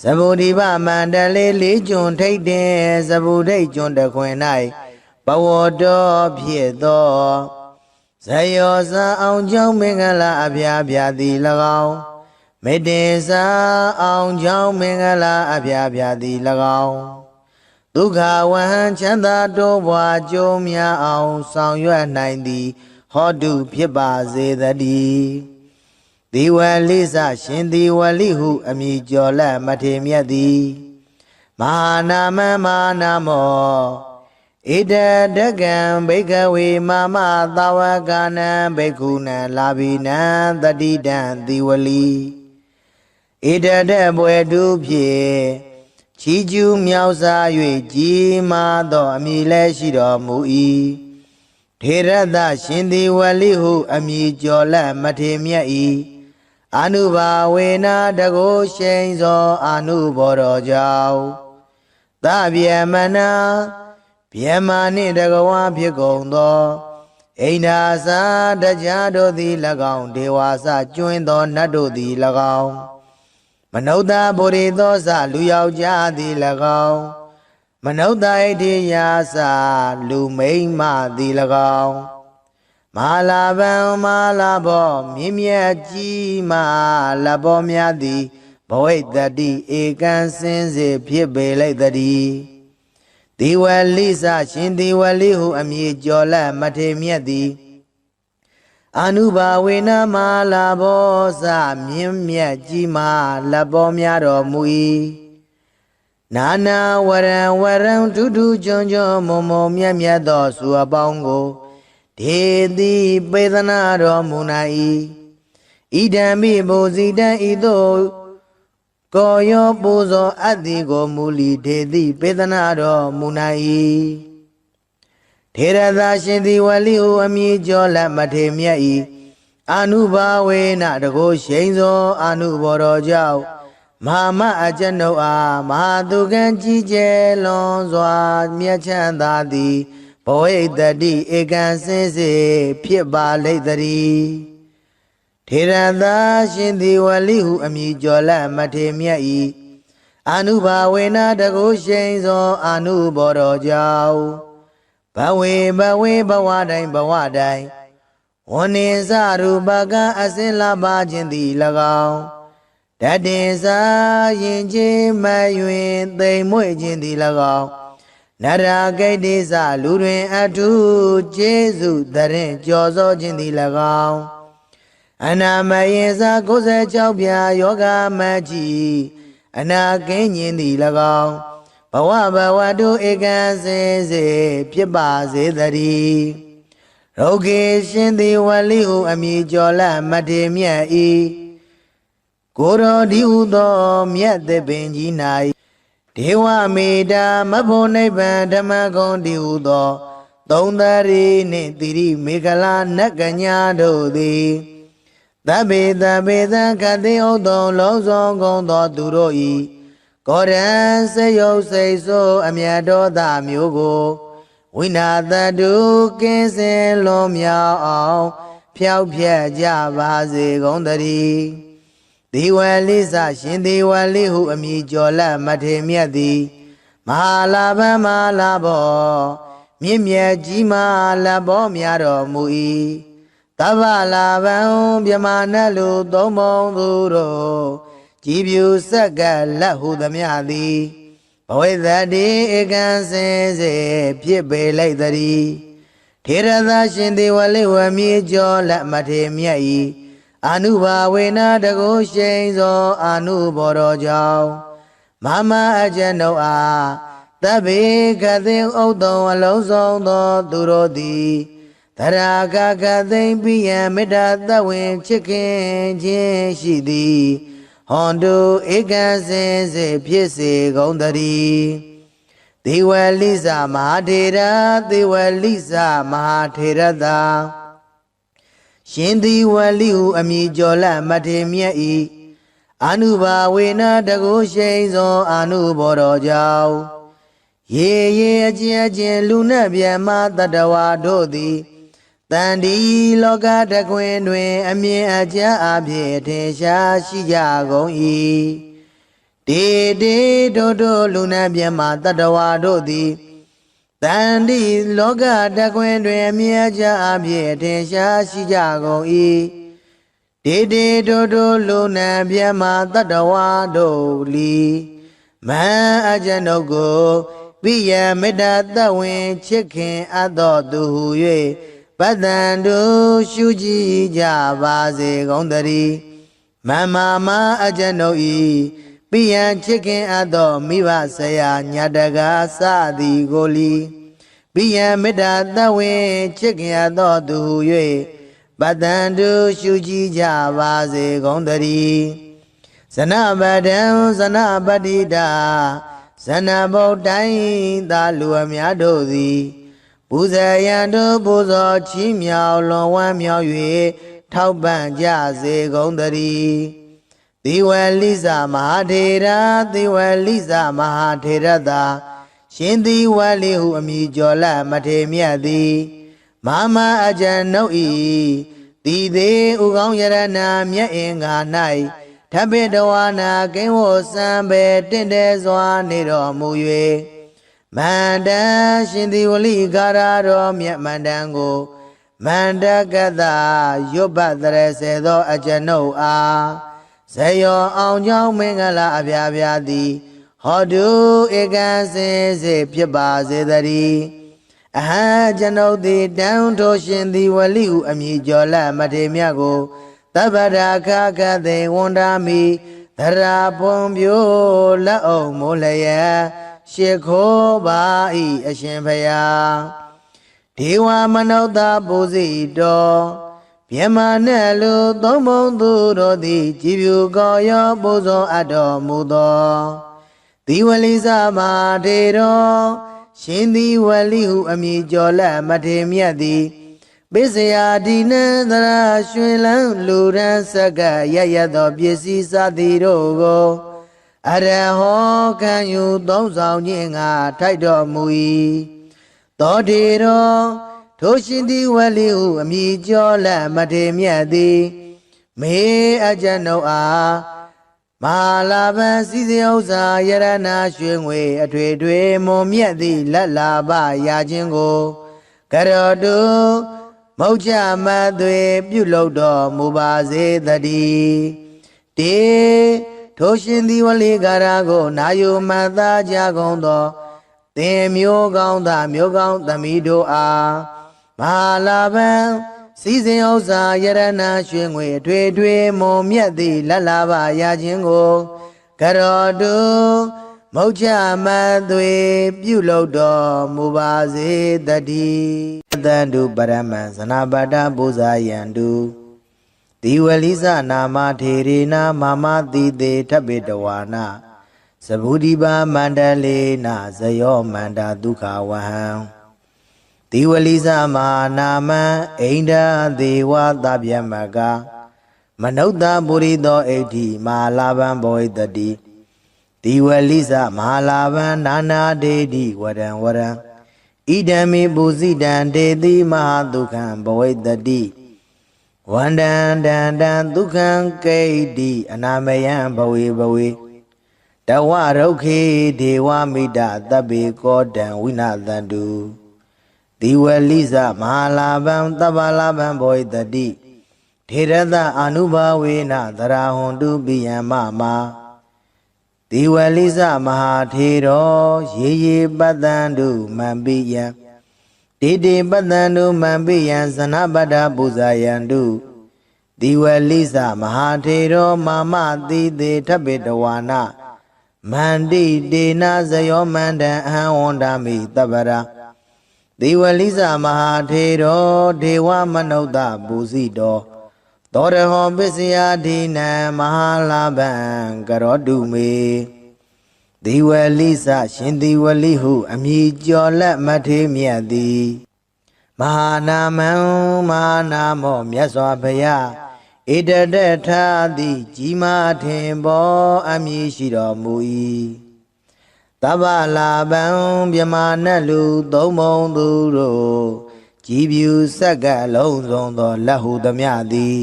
သဗ္ဗုရိပမန္တလေးလေးကျွန်းထိတ်တဲ့သဗ္ဗုဒိတ်ကျွန်းတခွင်၌ဘဝတော်ဖြစ်သောဇယောဇာအောင်ကြောင့်မင်္ဂလာအဖျားဖျားသည်၎င်းမေတ္တေစာအောင်ကြောင့်မင်္ဂလာအဖျားဖျားသည်၎င်းဒုက္ခဝဟံချမ်းသာတိုးပွားကြိုးများအောင်ဆောင်ရွက်နိုင်သည်ဟောတုဖြစ်ပါစေတည်းဒီဝလိသရှင်ဒီဝလိဟုအမည်ကျော်လက်မထေမြတ်သည်မဟာနာမမဟာနာမောဣတတကံဘိကဝေမမသာဝကနံဘိက္ခုနံလာဘိနံတတိတံဒီဝလိဣတတဘွယ်တုဖြင့်ချီးကျူးမြောက်စား၍ကြီးမားသောအမည်လည်းရှိတော်မူ၏ထေရသရှင်ဒီဝလိဟုအမည်ကျော်လက်မထေမြတ်၏အာနုဘာဝေနတကိုရှိန်သောအာနုဘောတော်ကြောင့်သဗ္ဗမနာဗျမနှင့်တကဝါဖြစ်ကုန်သောအိန္ဒာစာတရားတို့သည်၎င်းဒေဝါစကျွင်းသောနတ်တို့သည်၎င်းမနုဿဗုရိသောစလူယောက်ျားသည်၎င်းမနုဿဣတိယာစလူမိန်းမသည်၎င်းမ မာလာဘံမာလာဘောမြင့်မြတ်ကြီးမာလဘောများသည်ဘဝိတ္တိဧကံစင်စေဖြစ်ပေလိုက်တည်းဒီဝလိစရှင်ဒီဝလိဟုအမည်ကျော်လက်မထေမြတ်သည်အနုဘာဝေနမာလာဘောစမြင့်မြတ်ကြီးမာလဘောများတော်မူ၏နာနာဝရံဝရံထူးထူးချွန်ချွန်မုံမုံမြတ်မြတ်သောစုအပေါင်းကိုဒေတိပေသနာတော်မူနိုင်၏ဣဒံမိဘုဇိတံဤသို့ကိုယောပူဇော်အပ်သည်ကိုမူလီဒေတိပေသနာတော်မူနိုင်၏ထေရသာရှင်သည်ဝလိဟုအမည်ကျော်လက်မထေမြတ်၏အနုဘာဝေနတကိုရှိန်သောအနုဘော်တော်ကြောင့်မဟာမအကျဉ်ုပ်အားမဟာသူကံကြီးကျယ်လွန်စွာမြတ်ချမ်းသာသည်ဘဝိတ္တိဧကံစင်စေဖြစ်ပါလိမ့်တည်းထေရသာရှင်သည်ဝလိဟုအမည်ကျော်လက်မထေမြတ်၏အနုဘာဝေနတကိုရှိန်သောအနုဘော်တော်ကြောင့်ဘဝေဘဝတိုင်းဝနေစရူပကအစင်လာပါခြင်းသည်၎င်းတတေစာရင်ချင်းမယွင်သိမ်မွေ့ခြင်းသည်၎င်းနရာဂိတ်တိစလူတွင်အထုကျေးဇူးတရင်ကြော်စောခြင်းသည်၎င်းအနာမယေစာ96ပြာယောဂမကြီးအနာကင်းခြင်းသည်၎င်းဘဝတုဧကံစင်စေဖြစ်ပါစေတည်းရုဂေရှင်သည်ဝလိဟုအမည်ကျော်လက်မထေမြတ်၏ကိုရောဒီဟုသောမြတ်သပင်ကြီး၌ဒေဝမေတ္တာမဖို့နိဗ္ဗာန်ဓမ္မဂုံဒီဟုသောသုံးသရီနှင့်တိရိမေခလာနတ်ကညာတို့သည်သဗ္ဗေသခတိဥတ္တုံလုံးစုံကုန်သောသူတို့၏ကောရံစေယုတ်စိတ်ဆိုးအမြတ်တော်သာမျိုးကိုဝိနာတတုကင်းစင်လွန်မြောက်အောင်ဖြောက်ဖြက်ကြပါစေကုန်တည်းဒီဝလိစရှင်ဒီဝလိဟုအမည်ကျော်လက်မထေမြတ်သည်မဟာလာဘမာလာဘောမြင့်မြတ်ကြီးမာလဘောများတော်မူ၏တဗ္ဗလာဘံမြမနလူသုံးပုံသူတို့ကြည်ပြူဆက်ကလက်ဟုသမျှသည်ဘဝိတ္တိဧကံစင်စေဖြစ်ပေလိုက်တည်းထေရသာရှင်ဒီဝလိဝမြေကျော်လက်မထေမြတ်၏အနုဘာဝေနတကိုရှိန်သောအနုဘော်တော်ကြောင့်မမအကျဉ်ုပ်အားသဗ္ဗေကသိဥတ္တုံအလုံးစုံသောသူတို့သည်သရာကသိမ့်ပိယံမေတ္တာသဝင်ချစ်ခင်ခြင်းရှိသည်ဟွန်တုဧကံစင်စေဖြစ်စေကုန်တည်းဒေဝလိစမဟာထေရဒေဝလိစမဟာထေရသာရှင်သည်ဝလိဟုအမည်ကျော်လက်မထေမြတ်၏အနုဘာဝေနတကိုရှိန်သောအနုဘော်တော်ကြောင့်ရေအကျဉ်လူနှင့်မြတ်မတတဝါတို့သည်တန်ဒီလောကတခွင်တွင်အမြင်အကျအဖြစ်ထင်ရှားရှိကြကုန်၏တေတို့လူနှင့်မြတ်မတတဝါတို့သည်တန်ဒီလောကတခွင်တွင်အမြင်အကျအဖြစ်ထင်ရှားရှိကြကုန်၏တေတို့လူနှင့်မြတ်မတတဝါတို့လီမန်အကျဉ်ုပ်ကိုပိယမေတ္တာသဝင်ချစ်ခင်အပ်သောသူဟု၍ပတ္တန်တို့ရှုကြည်ကြပါစေကုန်တည်းမမအကျဉ်ုပ်၏ပိယံချစ်ခင်အပ်သောမိဘဆရာညာတကားစသည်ကိုလီပိယံမေတ္တာသဝင်ချစ်ခင်အပ်သောသူဟု၍ပတ္တန်တို့ရှုကြည်ကြပါစေကုန်တည်းဇနပဒံဇနပတိတာဇနဗုဒ္ဓိုင်းသာလူအများတို့သည်ပူဇေယံတို့ပူဇော်ချီးမြှောက်လွန်ဝမ်းမြောက်၍ထောက်ပံ့ကြစေကုန်တည်းသီဝလိစမဟာထေရသီဝလိစမဟာထေရသာရှင်သီဝလိဟုအမည်ကျော်လက်မထေမြတ်သည်မမအကျဉ်ုပ်၏တိသေးဥကောင်းယရဏမြတ်အင်္ဂါ၌ထပိတဝါနာကိဝောစံပေတင့်တယ်စွာနေတော်မူ၍မန္တန်ရှင်သီဝလိကာရတော်မြတ်မန္တန်ကို မန္တကတရွတ်ပတ်တရစေသောအကျွန်ုပ်အားဇယောအောင်ကြောင်းမင်္ဂလာအပြာပြာသည်ဟောတုဧကံစင်စေဖြစ်ပါစေတည်းအဟံကျွန်ုပ်သည်တန်ထိုးရှင်သည်ဝလိဟုအမည်ကျော်လက်မထေမြတ်ကိုသဗ္ဗရာခခသေဝန္တာမိသရာပွန်ပြိုလက်အောင်မိုးလျက်ရှ िख ိုးပါ၏အရှင်ဖျားဒေဝမနုဿပူဇိတောမြမနဲ့လူသုံးဘုံသူတို့သည်ကြည်ဖြူကောရောပူဇော်အပ်တော်မူသောဒီဝလိစမာထေတော်ရှင်သည်ဝလိဟုအမည်ကျော်လက်မထေမြတ်သည်ပိစယဒီနန္တရာရွှင်လန်းလူရန်ဆက်ကရရသောပစ္စည်းစသည်တို့ကိုအရဟောခံယူသုံးဆောင်ခြင်းငါထိုက်တော်မူ၏သောထေတော်ထိုရှင်သည်ဝလိဟုအမည်ကျော်လက်မထေမြတ်သည်မေအကျွန်ုပ်အားမဟာလာဘံစည်းစိမ်ဥစ္စာယရဏရွှေငွေအထွေထွေမွန်မြတ်သည့်လက်လာပရာခြင်းကိုကရောတုမௌချမသွေပြုလုပ်တော်မူပါစေတည်းတေထိုရှင်သည်ဝလိကာရကိုနာယုမတ်သားကြကုန်သောသင်မျိုးကောင်းသားမျိုးကောင်းသမီးတို့အားမဟာလာဘံစည်းစိမ်ဥစ္စာယရဏရွှေငွေအထွေထွေမွန်မြတ်သည့်လက်လာပရာခြင်းကိုကရောတုမௌချမသွေပြုလုပ်တော်မူပါစေတည်းတန္တုပရမံဇနာပတ္တပူဇာယန္တုဒီဝလိစနာမထေရေနာမမတိတေထပိတဝါနာသဗုဒိပါမန္တလေနာဇယောမန္တာဒုက္ခဝဟံဒီဝလိစမဟာနာမံအိန္ဒာဒေဝသဗျမကမနုဿပုရိသောဣဋ္ဌိမဟာလာဘံဘောဣတတိဒီဝလိစမဟာလာဘံနာနာဒေတိဝရံဝရံဣဒံမိပုဇိတံဒေတိမဟာဒုက္ခံဘဝိတတိဝန္တံတန္တံဒုက္ခံကိဋ္တိအနာမယံဘဝေဘဝေတဝရုခေဒေဝမိတသဗ္ဗေကောတံဝိနာသန္တုဒီဝလိစမဟာလာဘံသဗ္ဗလာဘံဘောဣတတိထေရသအာနုဘာဝေနသရာဟွန်တုပိယံမမဒီဝလိစမဟာထေရောရေရေပတ္တန္တုမံပိယံတေတေပတ္တန္တုမံပိယံဇနပတ္တပူဇာယန္တုဒီဝလိစမဟာထေရောမာမတိတေထပိတဝါနာမန္တိတေနဇယောမန္တံအဟံဝန္တာမိတပ္ပရာဒီဝလိစမဟာထေရောဒေဝမနုဿပူဇိတောသောရဟောပစ္စယဒိနံမဟာလာဘံကရောတုမေဒီဝလိစရှင်ဒီဝလိဟုအမည်ကျော်လက်မထေမြတ်သည်မဟာနာမံမဟာနာမောမြတ်စွာဘုရားဣတတထာတိကြီးမားထင်ပေါ်အမည်ရှိတော်မူ၏သဗ္ဗလာဘံမြမနတ်လူသုံးဘုံသူတို့ကြည်ဖြူဆက်ကလုံးစုံသောလက်ဟုသမျှသည်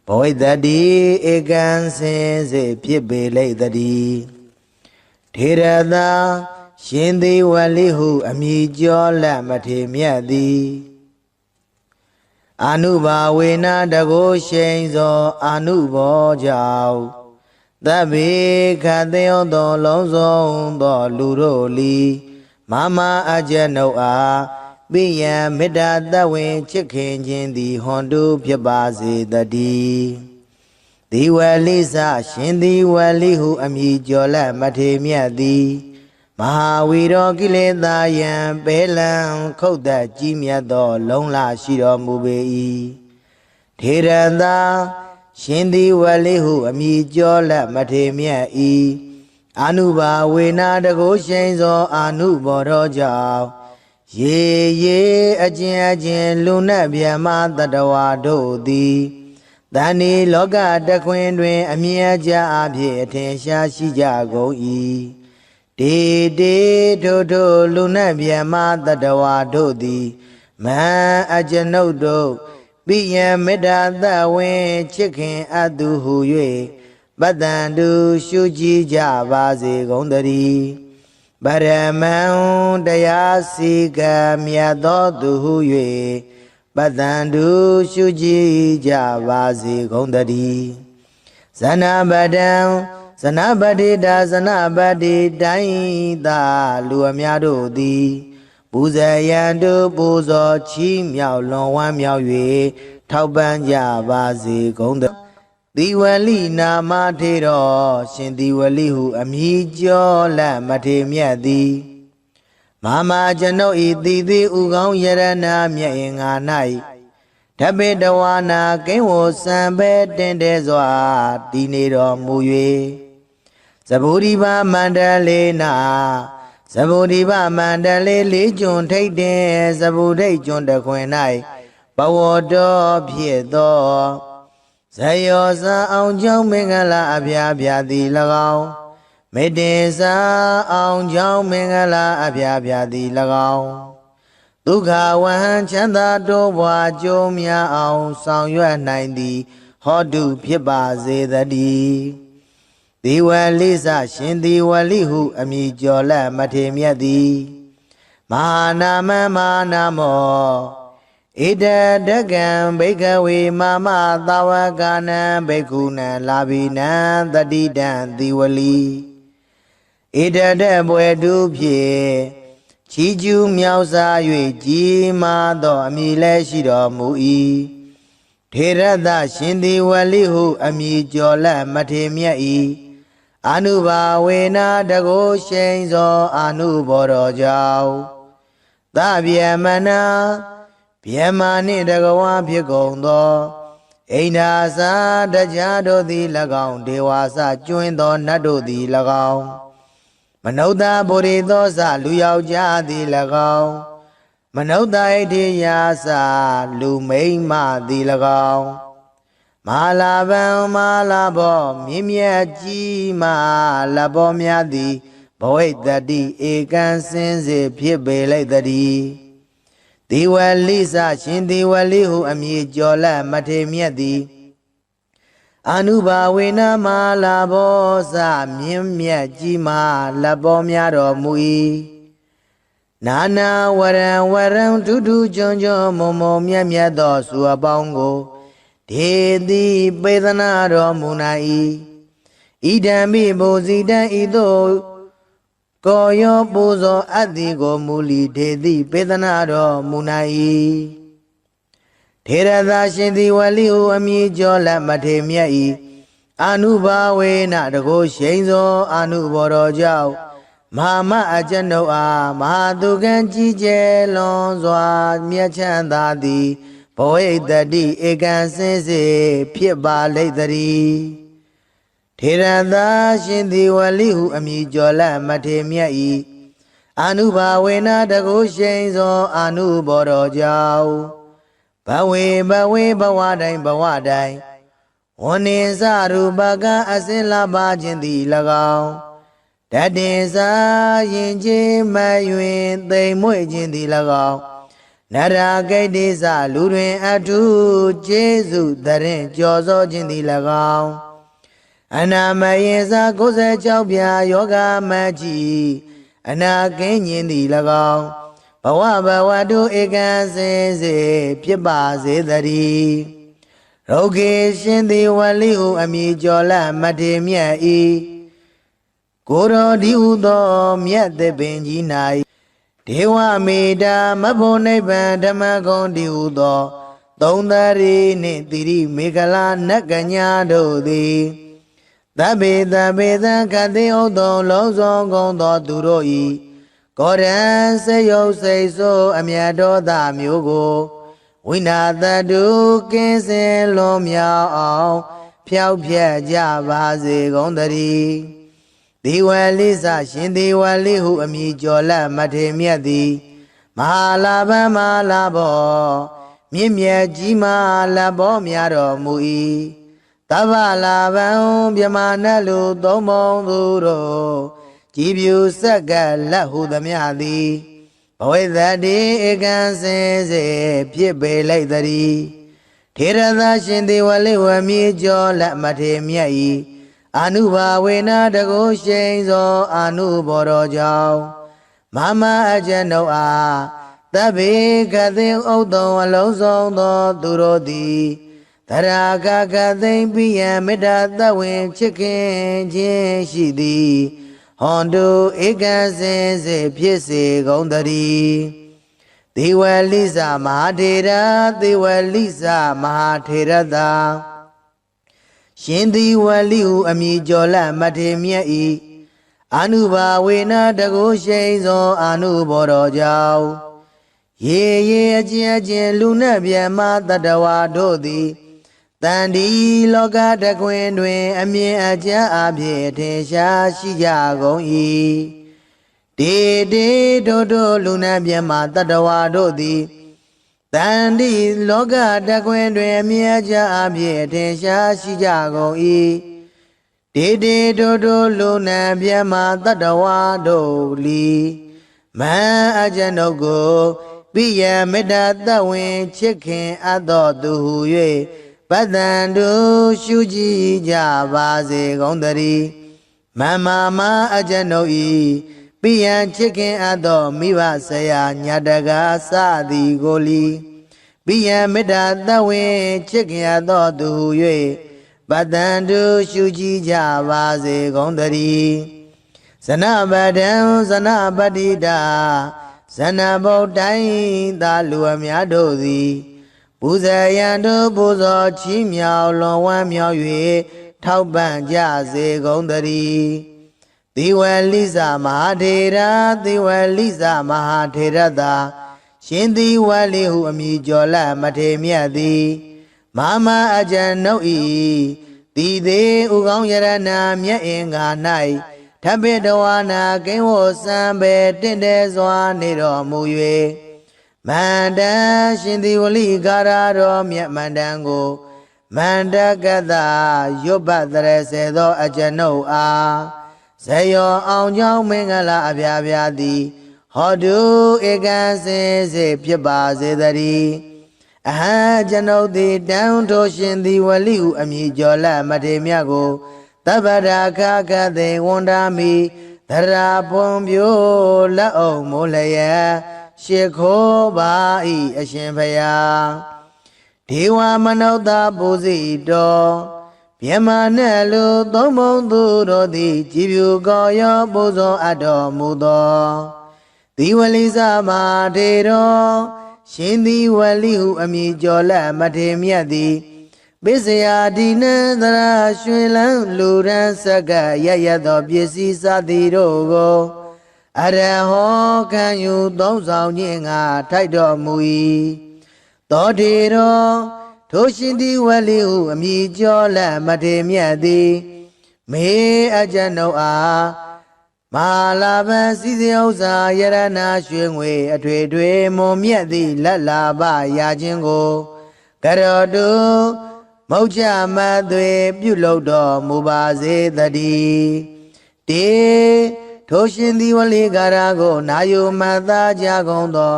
ဘဝိတတိဧကံစင်စေဖြစ်ပေလိမ့်တည်းထေရသာရှင်သည်ဝလိဟုအမည်ကျော်လက်မထေမြတ်သည်အာနုဘာဝေနတကိုရှိန်သောအာနုဘောကြောင့်သဗ္ဗေခသေယောသောလုံးစုံသောလူတို့လီမမအကျွန်ုပ်အားပိယံမေတ္တာတဝင်ချစ်ခင်ခြင်းသည်ဟွန်တုဖြစ်ပါစေတည်းဒီဝလိစရှင်သည်ဝလိဟုအမည်ကျော်လက်မထေမြတ်သည်မဟာဝီရောကိလေသာယံပေလံခုတ်သက်ကြီးမြတ်သောလုံးလာရှိတော်မူပေ၏ထေရသာရှင်သည်ဝလိဟုအမည်ကျော်လက်မထေမြတ်၏အာနုဘာဝေနတကိုရှိန်သောအာနုဘောတော်ကြောင့်ရေရေအကျဉ်လူနတ်ဗျမတတဝါတို့သည်တဏ္ဍီလောကတခွင်တွင်အမြဲကြအဖြစ်အထင်ရှားရှိကြကုန်၏တေတေထိုထိုလူနတ်ဗျမတတဝါတို့သည်မံအကျွန်ုပ်တို့ပိယံမေတ္တာသဝင်ချစ်ခင်အပ်သူဟု၍ပတ္တန္တုရှုကြည်ကြပါစေကုန်သတည်းပရမံတရားစီကမြတ်သောသူဟု၍ ပ ပတ်တန်တူရှုကြည်ကြပါစေကုန်တည်းဇနပတံဇနပတိတာဇနပတိတိုင်းသာလူအများတို့သည်ပူဇေယံတို့ပူဇော်ချီးမြှောက်လွန်ဝမ်းမြောက်၍ထောက်ပံ့ကြပါစေကုန်တည်းသီဝလိနာမထေတော်ရှင်သီဝလိဟုအမည်ကျော်လက်မထေမြတ်သည်မာမကျွန်ုပ်ဤသီတိဥကောင်းယရဏမြတ်အင်္ဂါ၌ဓပေတဝါနာကိန်းဝစံပဲတင်တဲ့စွာတည်နေတော်မူ၍သဗ္ဗုဒိဗမန္တလေးနာသဗ္ဗုဒိဗမန္တလေးလေးကျွန်းထိတ်တင်သဗ္ဗုဒိတ်ကျွန်းတခွင်၌ဘဝတော်ဖြစ်သောဇယောဇာအောင်ကြောင့်မင်္ဂလာအဖျားဖျားသည်၎င်းမေတ္တေစာအောင်ကြောင့်မင်္ဂလာအဖျားဖျားသည်၎င်းဒုက္ခဝဟံချမ်းသာတိုးပွားကြိုးများအောင်ဆောင်ရွက်နိုင်သည်ဟောတုဖြစ်ပါစေတည်းသီဝလိစရှင်သီဝလိဟုအမည်ကျော်လက်မထေမြတ်သည်မဟာနာမမဟာနာမောဣတတကံဘိကဝေမမသာဝကနံဘိက္ခုနံလာဘိနံတတိတံသီဝလိဣတတဘွယ်တုဖြင့်ချီးကျူးမြောက်စား၍ကြီးမားသောအမည်လည်းရှိတော်မူ၏ထေရသရှင်သီဝလိဟုအမည်ကျော်လက်မထေမြတ်၏အနုဘာဝေနာတကုရှိန်သောအနုဘောတော်ကြောင့်သဗျမနာဗျမနှင့်တကဝါဖြစ်ကုန်သောအိန္ဒာစာတရားတို့သည်၎င်းဒေဝါစကျွင်းသောနတ်တို့သည်၎င်းမနုဿဗုရိသောစလူယောက်ျားသည်၎င်းမနုဿဣတိယာစလူမိန်းမသည်၎င်းမဟာလာဗံမဟာလာဘောမြင့်မြတ်ကြီးမလဘောများသည်ဘဝိတ္တိဧကံစင်စေဖြစ်ပေလိုက်တည်းသီဝလိစရှင်သီဝလိဟုအမည်ကျော်လက်မထေမြတ်သည်အနုဘာဝေနမလာဘောစမြင့်မြတ်ကြီးမာလက်ပေါ်များတော်မူ၏နာနာဝရံဝရံထူးထူးချွန်ချွန်မုံမုံမြတ်မြတ်သောစုအပေါင်းကိုဒေတိပေသနာတော်မူနိုင်၏ဣဒံမိဘုဇိတံဤသို့ကိုယောပူဇော်အပ်သည်ကိုမူလီဒေတိပေသနာတော်မူနိုင်၏ထေရသာရှင်သီဝလိဟုအမည်ကျော်လက်မထေမြတ်၏အနုဘာဝေနတကုရှိန်သောအနုဘောတော်ကြောင့်မဟာမအကျွန်ုပ်အားမဟာသူကံကြီးကျယ်လွန်စွာမြတ်ချမ်းသာသည်ဘဝိတ္တိဧကံစင်စေဖြစ်ပါလိမ့်တည်းထေရသာရှင်သီဝလိဟုအမည်ကျော်လက်မထေမြတ်၏အနုဘာဝေနတကုရှိန်သောအနုဘောတော်ကြောင့်ဘဝေဘဝတိုင်းဝန္နေစရူပကအစင်လာပါခြင်းသည်၎င်းတတေစာရင်ချင်းမယွင်သိမ်မွေ့ခြင်းသည်၎င်းနရာဂိတ်တိစလူတွင်အထုကျေးဇူးတရင်ကြော်စောခြင်းသည်၎င်းအနာမယေစာ96ပြာယောဂမကြီးအနာကင်းခြင်းသည်၎င်းဘဝတုဧကံစင်စေဖြစ်ပါစေတည်းရုဂေရှင်သီဝလိဟုအမည်ကျော်လက်မထေမြတ်၏ကိုရောဒီဟုသောမြတ်သပင်ကြီး၌ဒေဝမေတ္တာမဖို့နိဗ္ဗာန်ဓမ္မဂုံဒီဟုသောသုံးသရီနှင့်တိရိမေခလာနတ်ကညာတို့သည်သဗ္ဗေသခတိဥဒ္ဒောလုံးစုံကုန်သောသူတို့၏ကောရံစေယုတ်စိတ်ဆိုးအမြတ်တော်သားမျိုးကိုဝိနာတတုကင်းစင်လွန်မြောက်အောင်ဖြောက်ဖြက်ကြပါစေကုန်တည်းသီဝလိစရှင်သီဝလိဟုအမည်ကျော်လက်မထေမြတ်သည်မဟာလာဗံမဟာလာဘောမြင့်မြတ်ကြီးမာလက်ပေါ်များတော်မူ၏သဗ္ဗလာဗံမြမနတ်လူသုံးပုံသူတို့ကြည်ပြူဆက်ကလက်ဟုသမျှသည်ဘဝိတ္တိဧကံစင်စေဖြစ်ပေလိုက်တည်းထေရသာရှင်သီဝလိဝမြေကျော်လက်မထေမြတ်၏အနုဘာဝေနတကုရှိန်သောအနုဘောတော်ကြောင့်မမအကျွန်ုပ်အား သဗ္ဗေကသိဥဒ္ဒောအလုံးစုံသောသူတို့သည်သရာဂကသိမ့်ပိယံမေတ္တာသဝေချစ်ခင်ခြင်းရှိသည်ဟွန်တုဧကစင်စေဖြစ်စေကုန်သတည်းသေဝလိသမဟာထေရသေဝလိသမဟာထေရသာရှင်သေဝလိဟုအမည်ကျော်လမထေမြတ်ဤအာနုဘာဝေနတကုရှိန်သောအာနုဘောတော်ကြောင့်ရေရေအကျဉ်အကျဉ်လူနှင့်မြတ်မတတဝါတို့သည်တန်ဒီလောကတကွင်တွင်အမြင်အကျအဖြစ်ထင်ရှားရှိကြကုန်၏တေတေတို့တို့လူနှင့်မြတ်မတတဝါတို့သည်တန်ဒီလောကတကွင်တွင်အမြင်အကျအဖြစ်ထင်ရှားရှိကြကုန်၏တေတေတို့တို့လူနှင့်မြတ်မတတဝါတို့လီမန်အကျဉ်ုပ်ကိုပိယံမေတ္တာသဝင်ချစ်ခင်အပ်တော်သူဟု၍ပတ္တန်တို့ရှုကြည်ကြပါစေကုန်သတည်းမမမအကျဉ်ုပ်ဤပိယံချစ်ခင်အပ်တော်မိဘဆရာညာတကားစသည်ကိုလီပိယံမေတ္တာသဝင်ချစ်ခင်အပ်တော်သူဟု၍ပတ္တန်တို့ရှုကြည်ကြပါစေကုန်သတည်းဇနပဒံဇနပတိတာဇနဗုဒ္ဓိသာလူအများတို့သည်ပူဇေယံတို့ပူဇော်ချီးမြှောက်လွန်ဝမ်းမြောက်၍ထောက်ပံ့ကြစေကုန်သတည်းသေဝလိသမဟာထေရသေဝလိသမဟာထေရသာရှင်သေဝလိဟုအမည်ကျော်လမထေမြတ်သည်မမအကျဉ်ုပ်ဤတည်သေးဥကောင်းယရဏမြတ်အင်္ဂါ၌ထပိတဝါနာကိဝောစံပေတင့်တယ်စွာနေတော်မူ၍မန္တရှင်သေဝလိကာရတော်မြတ်မန္တန်ကိုမန္တကတရွတ်ပတ်တရစေသောအကျဉ်ုပ်အားဇယောအောင်ကြောင်းမင်္ဂလာအပြာပြာသည်ဟောတုဧကံစင်စေဖြစ်ပါစေတည်းအဟံကျွန်ုပ်သည်တန်ထိုရှင်သေဝလိဟုအမည်ကျော်လမထေမြတ်ကိုသဗ္ဗရာခကသေဝန္ဒာမိသရာဖွန်ပြိုလက်အောင်မိုးလျက်ရှ िख ိုးပါဤအရှင်ဖျားဒေဝမနုဿပူဇိတော်မြမနဲ့လူသုံးဘုံသူတို့သည်ကြည်ဖြူကောရောပူဇော်အပ်တော်မူသောသေဝလိသမထေတော်ရှင်သေဝလိဟုအမည်ကျော်လမထေမြတ်သည်ပိစယာဒီနံသရာရွှေလန်းလူရန်စကရရသောပစ္စည်းစသည်တို့ကိုအရဟောခံယူသုံးဆောင်ခြင်းငါထိုက်တော်မူ၏သောထေတော်ထိုရှင်သေဝလိဟုအမည်ကျော်လမထေမြတ်သည်မေအကျဉ်ုပ်အားမဟာလာဘံစည်းစိမ်ဥစ္စာယရဏရွှေငွေအထွေထွေမွန်မြတ်သည့်လက်လာပရာခြင်းကိုကရောတုမௌချမသွေပြုလုပ်တော်မူပါစေတည်းတေထိုရှင်သေဝလိကာရကိုနာယုမတ်သားကြကုန်သော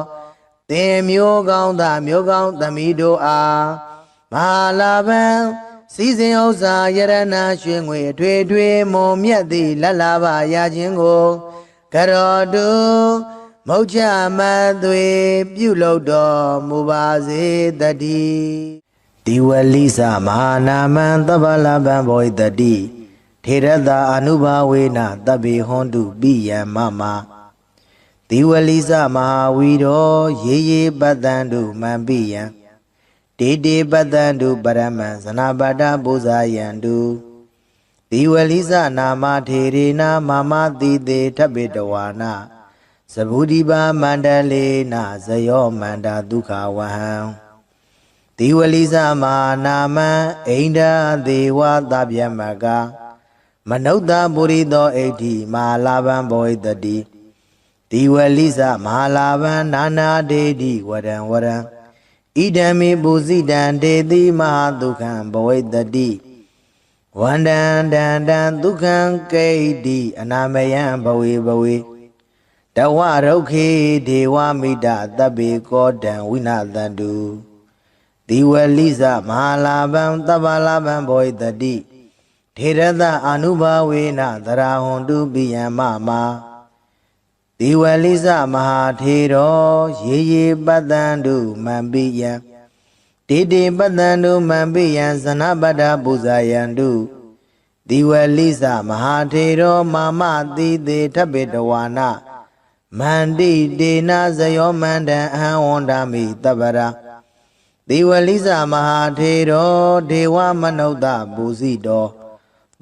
သင်မျိုးကောင်းသားမျိုးကောင်းသမီးတို့အားမဟာလာဘံစည်းစိမ်ဥစ္စာယရဏရွှေငွေအထွေထွေမွန်မြတ်သည့်လက်လာပရာခြင်းကိုကရောတုမௌချမသွေပြုလုပ်တော်မူပါစေတည်းသေဝလိသမဟာနာမံသဗ္ဗလဗံဘောဣတတိထေရတာအနုဘာဝေနသဗ္ဗေဟွန်တုပိယံမမသေဝလိသမဟာဝီရောရေရေပတ္တံတုမံပိယံတေတေပတ္တံတုပရမံဇနာပတ္တပူဇာယံတုသေဝလိသနာမထေရေနာမမတိတေထပိတဝါနာသဗုဒိပါမန္တလေနာဇယောမန္တာဒုက္ခဝဟံသေဝလိသမနာမံအိန္ဒာဒေဝသဗ္ဗယမကမနုဿပုရိသောဣဋ္ဌိမဟာလာဘံဘောဣတတိသေဝလိသမဟာလာဘံနာနာဒေတိဝရံဝရံဣဒံမေပုဇိတံဒေတိမဟာဒုက္ခံဘောဣတတိဝန္တံတံတံဒုက္ခံကိဋ္တိအနာမယံဘဝေဘဝေတဝရုခေဒေဝမိတသဗ္ဗေကောတံဝိနာသန္တုသေဝလိသမဟာလာဘံသဗ္ဗလာဘံဘောဣတတိထေရသအာနုဘာဝေနသရာဟွန်တုပိယံမမ ဒီဝလိစမဟာထေရောရေရေပတ္တန္တုမံပိယံတေတေပတ္တန္တုမံပိယံဇနပတ္ထပူဇာယန္တုဒီဝလိစမဟာထေရောမာမတိတေထပိတဝါနမန္တိတေနဇယောမန္တံအဟံဝန္ဒမိတပ္ပရာဒီဝလိစမဟာထေရောဒေဝမနုဿပူဇိတော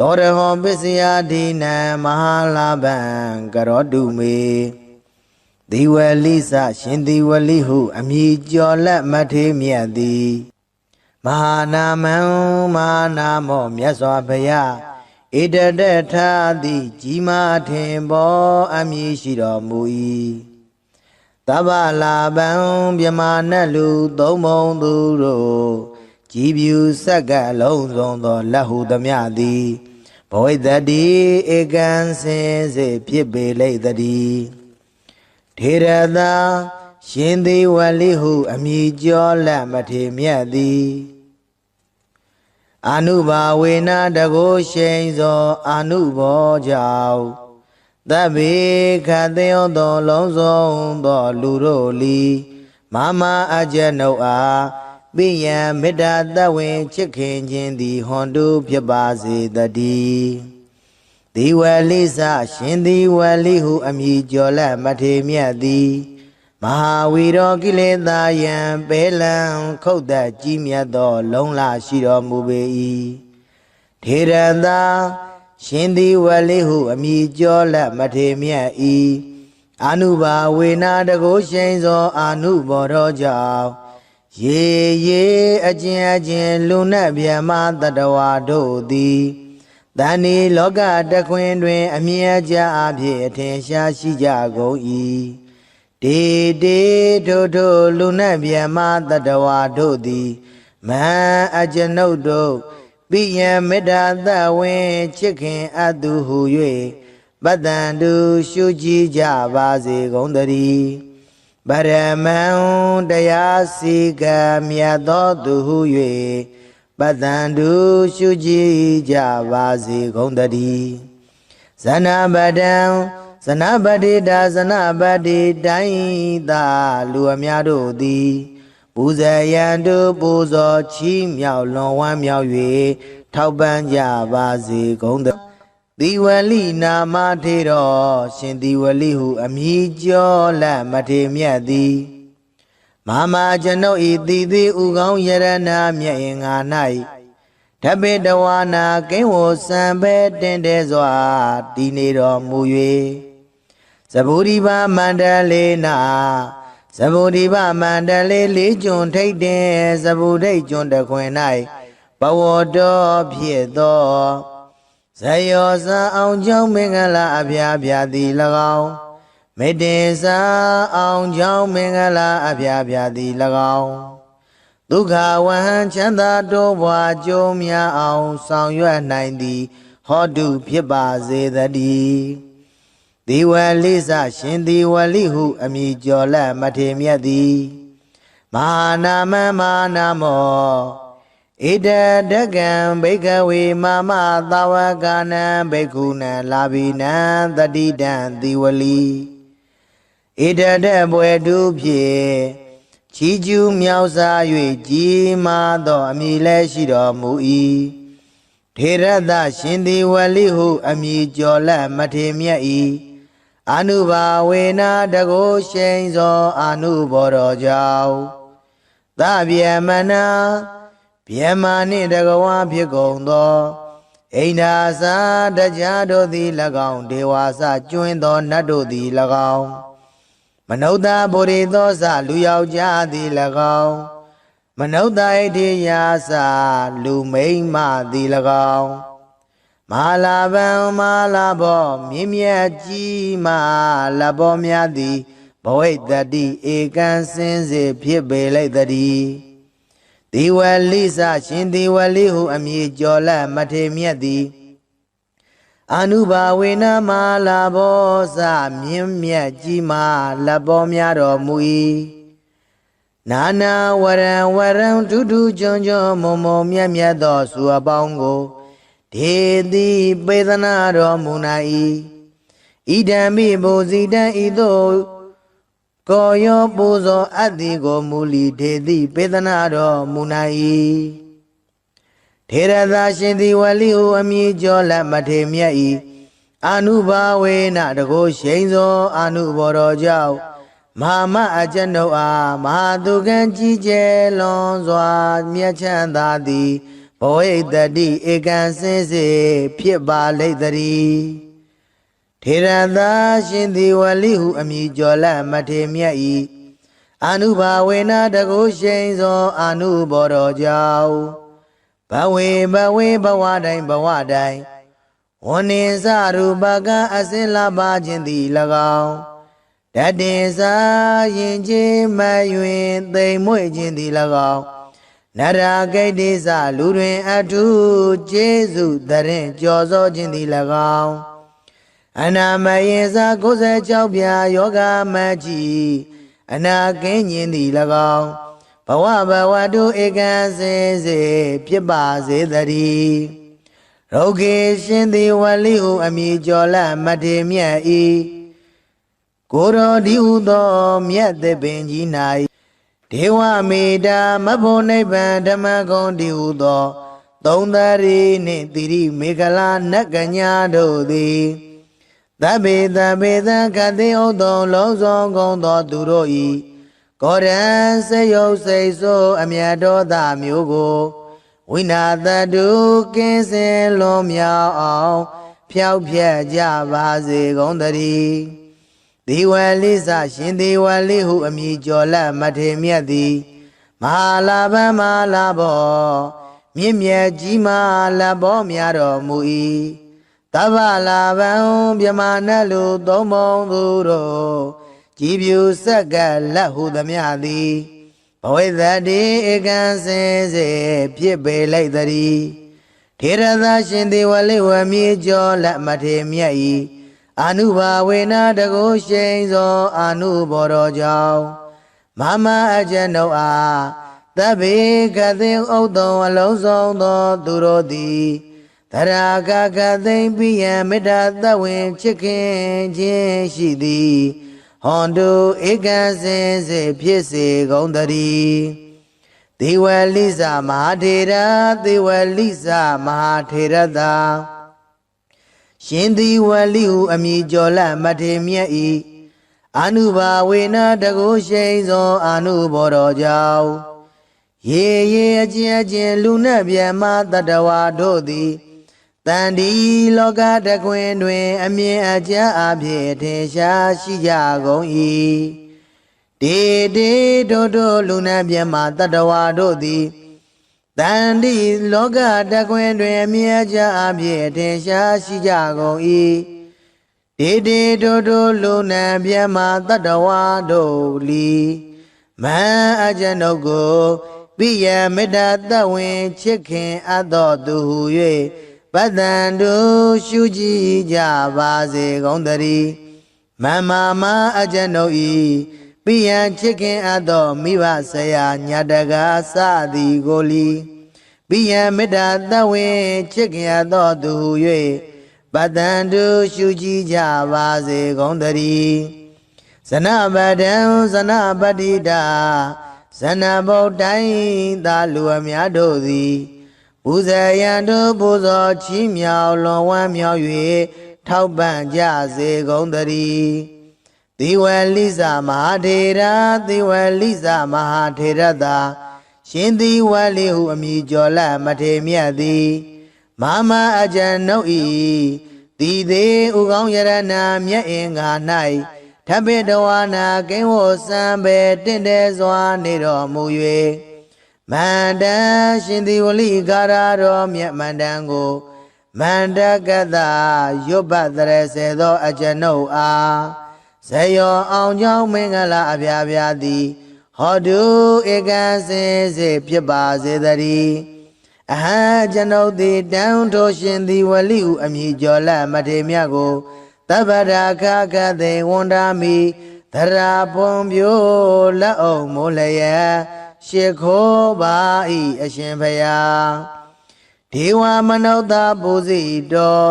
သောရဟောပစ္စယဒိနံမဟာလာဘံကရောတုမေဒီဝလိစရှင်ဒီဝလိဟုအမည်ကျော်လက်မထေမြတ်သည်မဟာနာမံမဟာနာမောမြတ်စွာဘုရားဣတတထာတိကြီးမားထင်ပေါ်အမည်ရှိတော်မူ၏တဗ္ဗလာဘံမြမနတ်လူသုံးမုံသူတို့ကြည်ပြူဆက်ကလုံးစုံသောလက်ဟုသမျှသည်ဘဝိတ္တိဧကံစင်စေဖြစ်ပေလိမ့်တည်းထေရသာရှင်သေဝလိဟုအမည်ကျော်လက်မထေမြတ်သည်အနုဘာဝေနတကိုရှိန်သောအနုဘောကြောင့်သဗ္ဗေခသေယောသောလုံးစုံသောလူတို့လီမမအကျနုအားပိယံမေတ္တာတဝင်ချစ်ခင်ခြင်းသည်ဟွန်တုဖြစ်ပါစေတည်းဒီဝလိစရှင်ဒီဝလိဟုအမည်ကျော်လက်မထေမြတ်သည်မဟာဝီရောကိလေသာယံပေလံခုတ်သက်ကြီးမြတ်သောလုံးလရှိတော်မူပေ၏ထေရသာရှင်ဒီဝလိဟုအမည်ကျော်လက်မထေမြတ်၏အနုဘာဝေနာတကိုရှိန်သောအနုဘောတော်ကြောင့်ရေရေအကျဉ်လူနတ်ဗျမတတဝါတို့သည်တဏီလောကတခွင်တွင်အမြဲကြအဖြစ်အထင်ရှားရှိကြကုန်၏တေတေထိုထိုလူနတ်ဗျမတတဝါတို့သည်မဟံအကျွန်ုပ်တို့ပိယံမေတ္တာသဝင်ချစ်ခင်အပ်သူဟု၍ပတ္တန္တုရှုကြည်ကြပါစေကုန်သတည်းပရမံတရားစီကံမြတ်သောသူဟု၍ပတ္တန္တုရှုကြည်ကြပါစေကုန်သတည်းဇနပတံဇနပတိတာဇနပတိတိုင်းသာလူအများတို့သည်ပူဇေယံတုပူဇော်ချီးမြှောက်လွန်ဝမ်းမြောက်၍ထောက်ပံ့ကြပါစေကုန်သတည်းဒီဝလိနာမထေရောရှင်ဒီဝလိဟုအမည်ကျော်လက်မထေမြတ်သည်မမကျွန်ုပ်ဤတည်သည်ဥကောင်းယရဏမြတ်င်္ဂါ၌ဓပိတဝါနာကိဝစံပဲတင်တဲစွာတည်နေတော်မူ၍သဗ္ဗုရိပမန္တလေးနာသဗ္ဗုရိပမန္တလေးလေးကျွန်းထိတ်တင်သဗ္ဗုဒိတ်ကျွန်းတခွင်၌ဘဝတော်ဖြစ်သောဇယောဇာအောင်ကြောင့်မင်္ဂလာအဖျားဖျားသည်၎င်းမေတ္တင်စာအောင်ကြောင့်မင်္ဂလာအဖျားဖျားသည်၎င်းဒုက္ခဝဟံချမ်းသာတိုးပွားကြုံများအောင်ဆောင်ရွက်နိုင်သည်ဟောတုဖြစ်ပါစေတည်းဒီဝလိစရှင်ဒီဝလိဟုအမည်ကျော်လက်မထေမြတ်သည်မဟာနာမမဟာနာမောဣတတကံဘိကဝေမမသာဝကနံဘိက္ခုနံလာဘိနံတတိတံဒီဝလိဣတတဘွယ်တုဖြင့်ချီးကျူးမြောက်စား၍ကြီးမားသောအမည်လည်းရှိတော်မူ၏ထေရသရှင်ဒီဝလိဟုအမည်ကျော်လက်မထေမြတ်၏အနုဘာဝေနာတကိုရှိန်သောအနုဘောတော်ကြောင့်သဗ္ဗမနာဗျမနှင့်တကဝါဖြစ်ကုန်သောအိန္ဒာစာတရားတို့သည်၎င်းဒေဝါစကျွင်းသောနတ်တို့သည်၎င်းမနုဿဗုရိသောစလူယောက်ျားသည်၎င်းမနုဿဣတိယာစလူမိန်းမသည်၎င်းမဟာလာဘံမဟာလာဘောမြင့်မြတ်ကြီးမလဘောများသည်ဘဝိတ္တိဧကံစင်စေဖြစ်ပေလိမ့်တည်းဒီဝလိစရှင်ဒီဝလိဟုအမည်ကျော်လက်မထေမြတ်သည်အနုဘာဝေနမလာဘောစမြင့်မြတ်ကြီးမာလက်ပေါ်များတော်မူ၏နာနာဝရံဝရံထူးထူးချွန်ချွန်မုံမုံမြတ်မြတ်သောစုအပေါင်းကိုဒေတိပေသနာတော်မူနာ၏ ဒံမိဘူဇိတံဤသို့ကိုယောပူဇော်အပ်သည်ကိုမူလီဒေတိပေသနာတော်မူနိုင်၏ထေရသာရှင်သည်ဝလိဟုအမည်ကျော်လက်မထေမြတ်၏အာနုဘာဝေနတကိုရှိန်သောအာနုဘော်တော်ကြောင့်မဟာမအကျွန်ုပ်အားမဟာသူကံကြီးကျယ်လွန်စွာမြတ်ချမ်းသာသည်ဘဝိတ္တိဧကံစင်စေဖြစ်ပါလိမ့်တည်းထေရသာရှင်သည်ဝလိဟုအမည်ကျော်လက်မထေမြတ်၏အာနုဘာဝေနတကိုရှိန်သောအာနုဘော်တော်ကြောင့်ဘဝေဘဝတိုင်းဝန္နေစရူပကအစင်လာပါခြင်းသည်၎င်းတတေစာရင်ချင်းမယွင်သိမ်မွေ့ခြင်းသည်၎င်းနရာဂိတ်တိစလူတွင်အထုကျေးဇူးတရင်ကြော်စောခြင်းသည်၎င်းအနာမယေစာ96ပြာယောဂမကြီးအနာကင်းခြင်းသည်၎င်းဘဝတုဧကံစင်စေဖြစ်ပါစေတည်းရောဂေရှင်သည်ဝလိဟုအမည်ကျော်လက်မထေမြတ်၏ကိုရောဒီဟုသောမြတ်သပင်ကြီး၌ဒေဝမေတ္တာမဖို့နိဗ္ဗာန်ဓမ္မဂုံဒီဟုသောသုံးသရီနှင့်တိရိမေခလာနတ်ကညာတို့သည်သဗ္ဗေသခတိဥသောလုံးစုံကုန်သောသူတို့၏ကောရံစေယုတ်စိတ်ဆိုးအမြတ်တော်သားမျိုးကိုဝိနာတတုကင်းစင်လွန်မြောက်အောင်ဖျောက်ဖျက်ကြပါစေကုန်သတည်းဒီဝလိစရှင်ဒီဝလိဟုအမည်ကျော်လက်မထေမြတ်သည်မဟာလာဘမဟာလာဘောမြင့်မြတ်ကြီးမာလဘောများတော်မူ၏တဗ္ဗလာဘံမြမနတ်လူသုံးပုံသူတို့ကြည်ပြူဆက်ကလက်ဟုသမျှသည်ဘဝိတ္တိဧကံစင်စေဖြစ်ပေလိုက်တည်းထေရသာရှင်သည်ဝလိဝမြေကျော်လက်မထေမြတ်၏အာနုဘာဝေနတကိုရှိန်သောအာနုဘော်တော်ကြောင့်မမအကျွန်ုပ်အားသဗ္ဗေကသိဥဒ္ဒံအလုံးစုံသောသူတို့သည်သရာကသိမ့်ပိယံမေတ္တာသဝင်ချစ်ခင်ခြင်းရှိသည်ဟွန်တုဧကံစင်စေဖြစ်စေကုန်တည်းဒေဝလိစမဟာထေရဒေဝလိစမဟာထေရသာရှင်သည်ဝလိဟုအမည်ကျော်လက်မထေမြတ်၏အာနုဘာဝေနတကိုရှိန်သောအာနုဘော်တော်ကြောင့်ရေအကျဉ်လူနှင့်မြတ်မတတဝါတို့သည်တန်ဒီလောကတခွင်တွင်အမြင်အကျအဖြစ်ထင်ရှားရှိကြကုန်၏တေတို့လူနှင့်မြတ်မတတဝါတို့သည်တန်ဒီလောကတခွင်တွင်အမြင်အကျအဖြစ်ထင်ရှားရှိကြကုန်၏တေတို့လူနှင့်မြတ်မတတဝါတို့လီမန်အကျွန်ုပ်ကိုပိယမေတ္တာသဝင်ချစ်ခင်အပ်သောသူဟု၍ပတ္တန်တို့ရှုကြည်ကြပါစေကုန်တည်းမမအကျွန်ုပ်၏ပိယံချစ်ခင်အပ်သောမိဘဆရာညာတကားစသည်ကိုလီပိယံမေတ္တာသဝင်ချစ်ခင်အပ်သောသူဟု၍ပတ္တန်တို့ရှုကြည်ကြပါစေကုန်တည်းဇနပဒံဇနပတိတာဇနဗုဒ္ဓိသာလူအများတို့သည်ပူဇေယံတို့ပူဇော်ချီးမြှောက်လွန်ဝမ်းမြောက်၍ထောက်ပံ့ကြစေကုန်တည်းသေဝလိစမဟာထေရသေဝလိစမဟာထေရသာရှင်သေဝလိဟုအမည်ကျော်လက်မထေမြတ်သည်မမအကျွန်ုပ်၏တိသေးဥကောင်းယရဏမြတ်အင်္ဂါ၌ထပိတဝါနာကိဉ္ဝစံပေတင့်တယ်စွာနေတော်မူ၍မန္တရှင်သည်ဝလိကာရတော်မြတ်မန္တန်ကိုမန္တကတရွတ်ပတ်တရစေသောအကျွန်ုပ်အားဇယောအောင်ကြောင့်မင်္ဂလာအပြာပြာသည်ဟောတုဧကံစင်စေဖြစ်ပါစေတည်းအဟံကျွန်ုပ်သည်တန်ထိုရှင်သည်ဝလိဟုအမည်ကျော်လက်မထေမြတ်ကိုတဗ္ဗရာခကသိဝန္ဒာမိသရာပွန်ပြိုးလက်အောင်မိုးလျက်ရှ िख ိုးပါ၏အရှင်ဘုရားဒေဝမနုဿပူဇိတော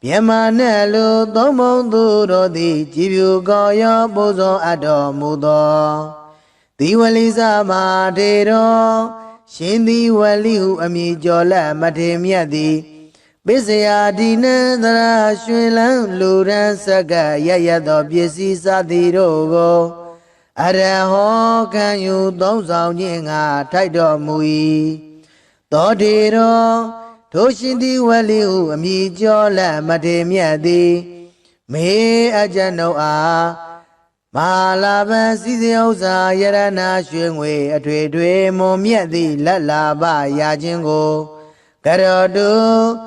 Biema nelu tomondu rodi jibu goyo bozo ado mudo. Diwaliza madero shindi walihu ami jola mademiadi. Bisaya dinadra shwilan luran saga yayado biesi sadirogo. Araho kanyu donsao nyinga taido mui. Todero Toshindi walihu ami jola mademiadi. Me ajano Malaban Siziosa Yarana Shungwe Atwe Momiadi Lalaba Yajingo Garodu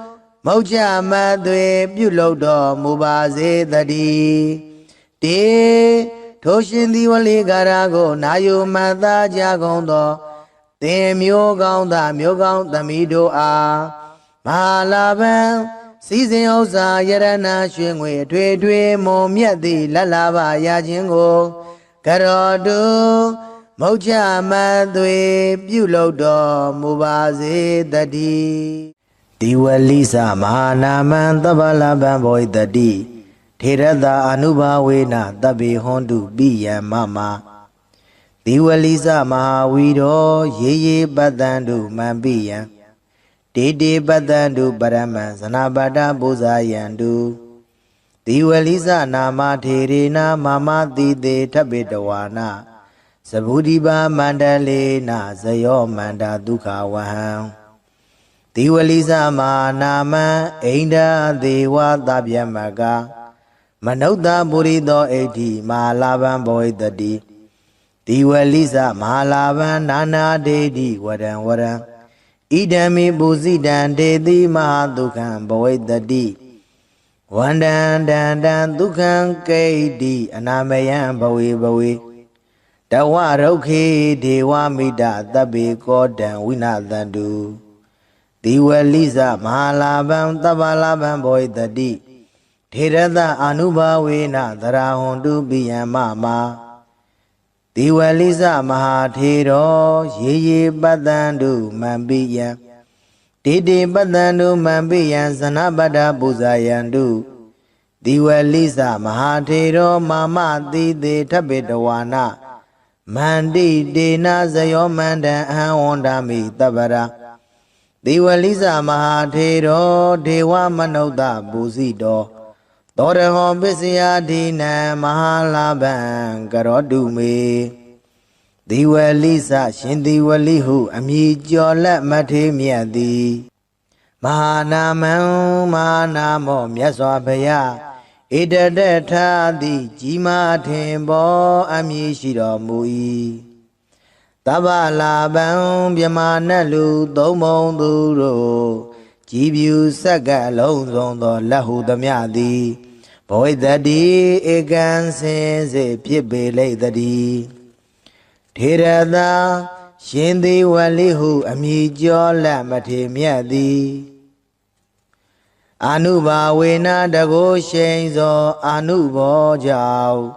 Moja Madwe Bulodo Mubaze Dadi De Toshindi Wali Garago Nayu Mada Jagondo De Myogonda Myogonda Mido Malaban Siziosa Yarana Shungwe Atwe Momiadi Lalaba Yajingo Garodu Moja Madwe Bulodo Mubaze Dadi Diwalisa Mahanaman Tabalaban Boy Dadi Tirada Anuba Wena Tabi Hondu Biya Mama Diwalisa Mahawido Yeye Badandu Mambiya Dede Badandu Baraman Sanabada Bozayandu Diwalisa Nama Terena Mama Dide Tabidawana Sabudiba Mandale Na Zayo Manda Duka Waham Diwalisa Manama Ainda Dewa Dabyamaga Manauda Burido Eti Malaban Boy Dadi Diwalisa Malaban Nana Dedi Waran Idami Buzidan Dedi Mahadukan Boy Dadi Wandan Dan Dukan Kaidi Anamayan Bowie Dawaroke Dewa Mida Dabi Kodan Winadandu Diwalisa Mahalaban Tabalaban Boy Dadi Tirada Anuba Wena Darahondu Biyan Mama Diwalisa Mahatiro Yeye Badandu Mambiyan Dede Badandu Mambiyan Sanabada Buzayandu Diwalisa Mahatiro Mama Dide Tabidawana Mandi Dena Zayo Manda Ahondami Tabara Diwalisa Mahatero Dewa Manoda Buzido Doreho Bisya Dina Mahalaban Garodume Diwalisa Shindi Walihu Ami Jola Matemiadi Mahanaman Mahanamo Myaswabaya Idadeta Di Jima Tembo Ami Shiromui Tabalaban Byamanalu Domonduro Jibu Saga Lonzondo Lahu Damyadi Boy Dadi Egan Sense Pibele Dadi Tirada Shindi Walihu Ami Jola Matemiadi Anuba Wena Dago Shenzo Anubo Jau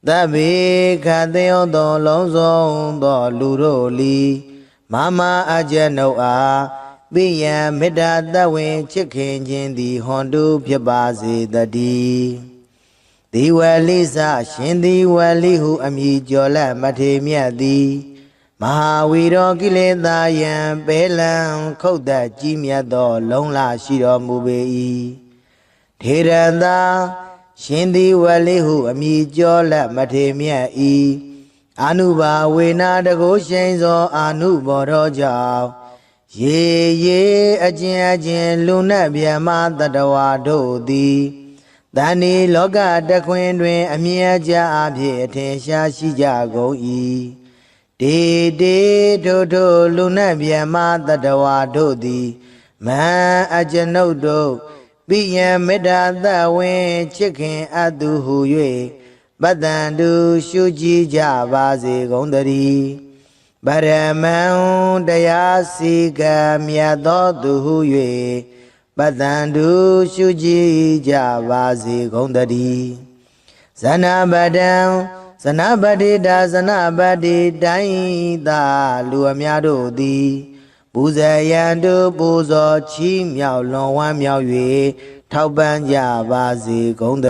Dabi Kadeo Do Lonzo Do Luroli Mama Ajanoa Biya Mida Dawin Chicken Jindi Hondu Pyabazi Dadi Diwalisa Shindi Walihu Ami Jola Matemiadi Mahawiro Gileda Yan Belan Koda Jimya Do Longla Shiro Mubei Tiranda Shindi Walihu Ami Jola Matemiai Anuba Wena Dago Shenzo Anubo Rojao Ye Ajin Luna Biama Dadawa Dodi Dani Loga Daquindwe Amiaja Abhi Atensha Shijago E De Dodo Luna Biama Dadawa Dodi Ma Ajanodo Biya Meda Dawen Chicken Adu Yue Badandu Shuji Javazi Gondari Baraman Dayasiga Miado Yue Badandu Shuji Javazi Gondari Zanabadam Zanabadi da Zanabadi Daida Luamiado Di Buzayandu Buzo Chi Miao Long Wan Miao Yue ထောက်ပံ့ကြပါစေကုန်သ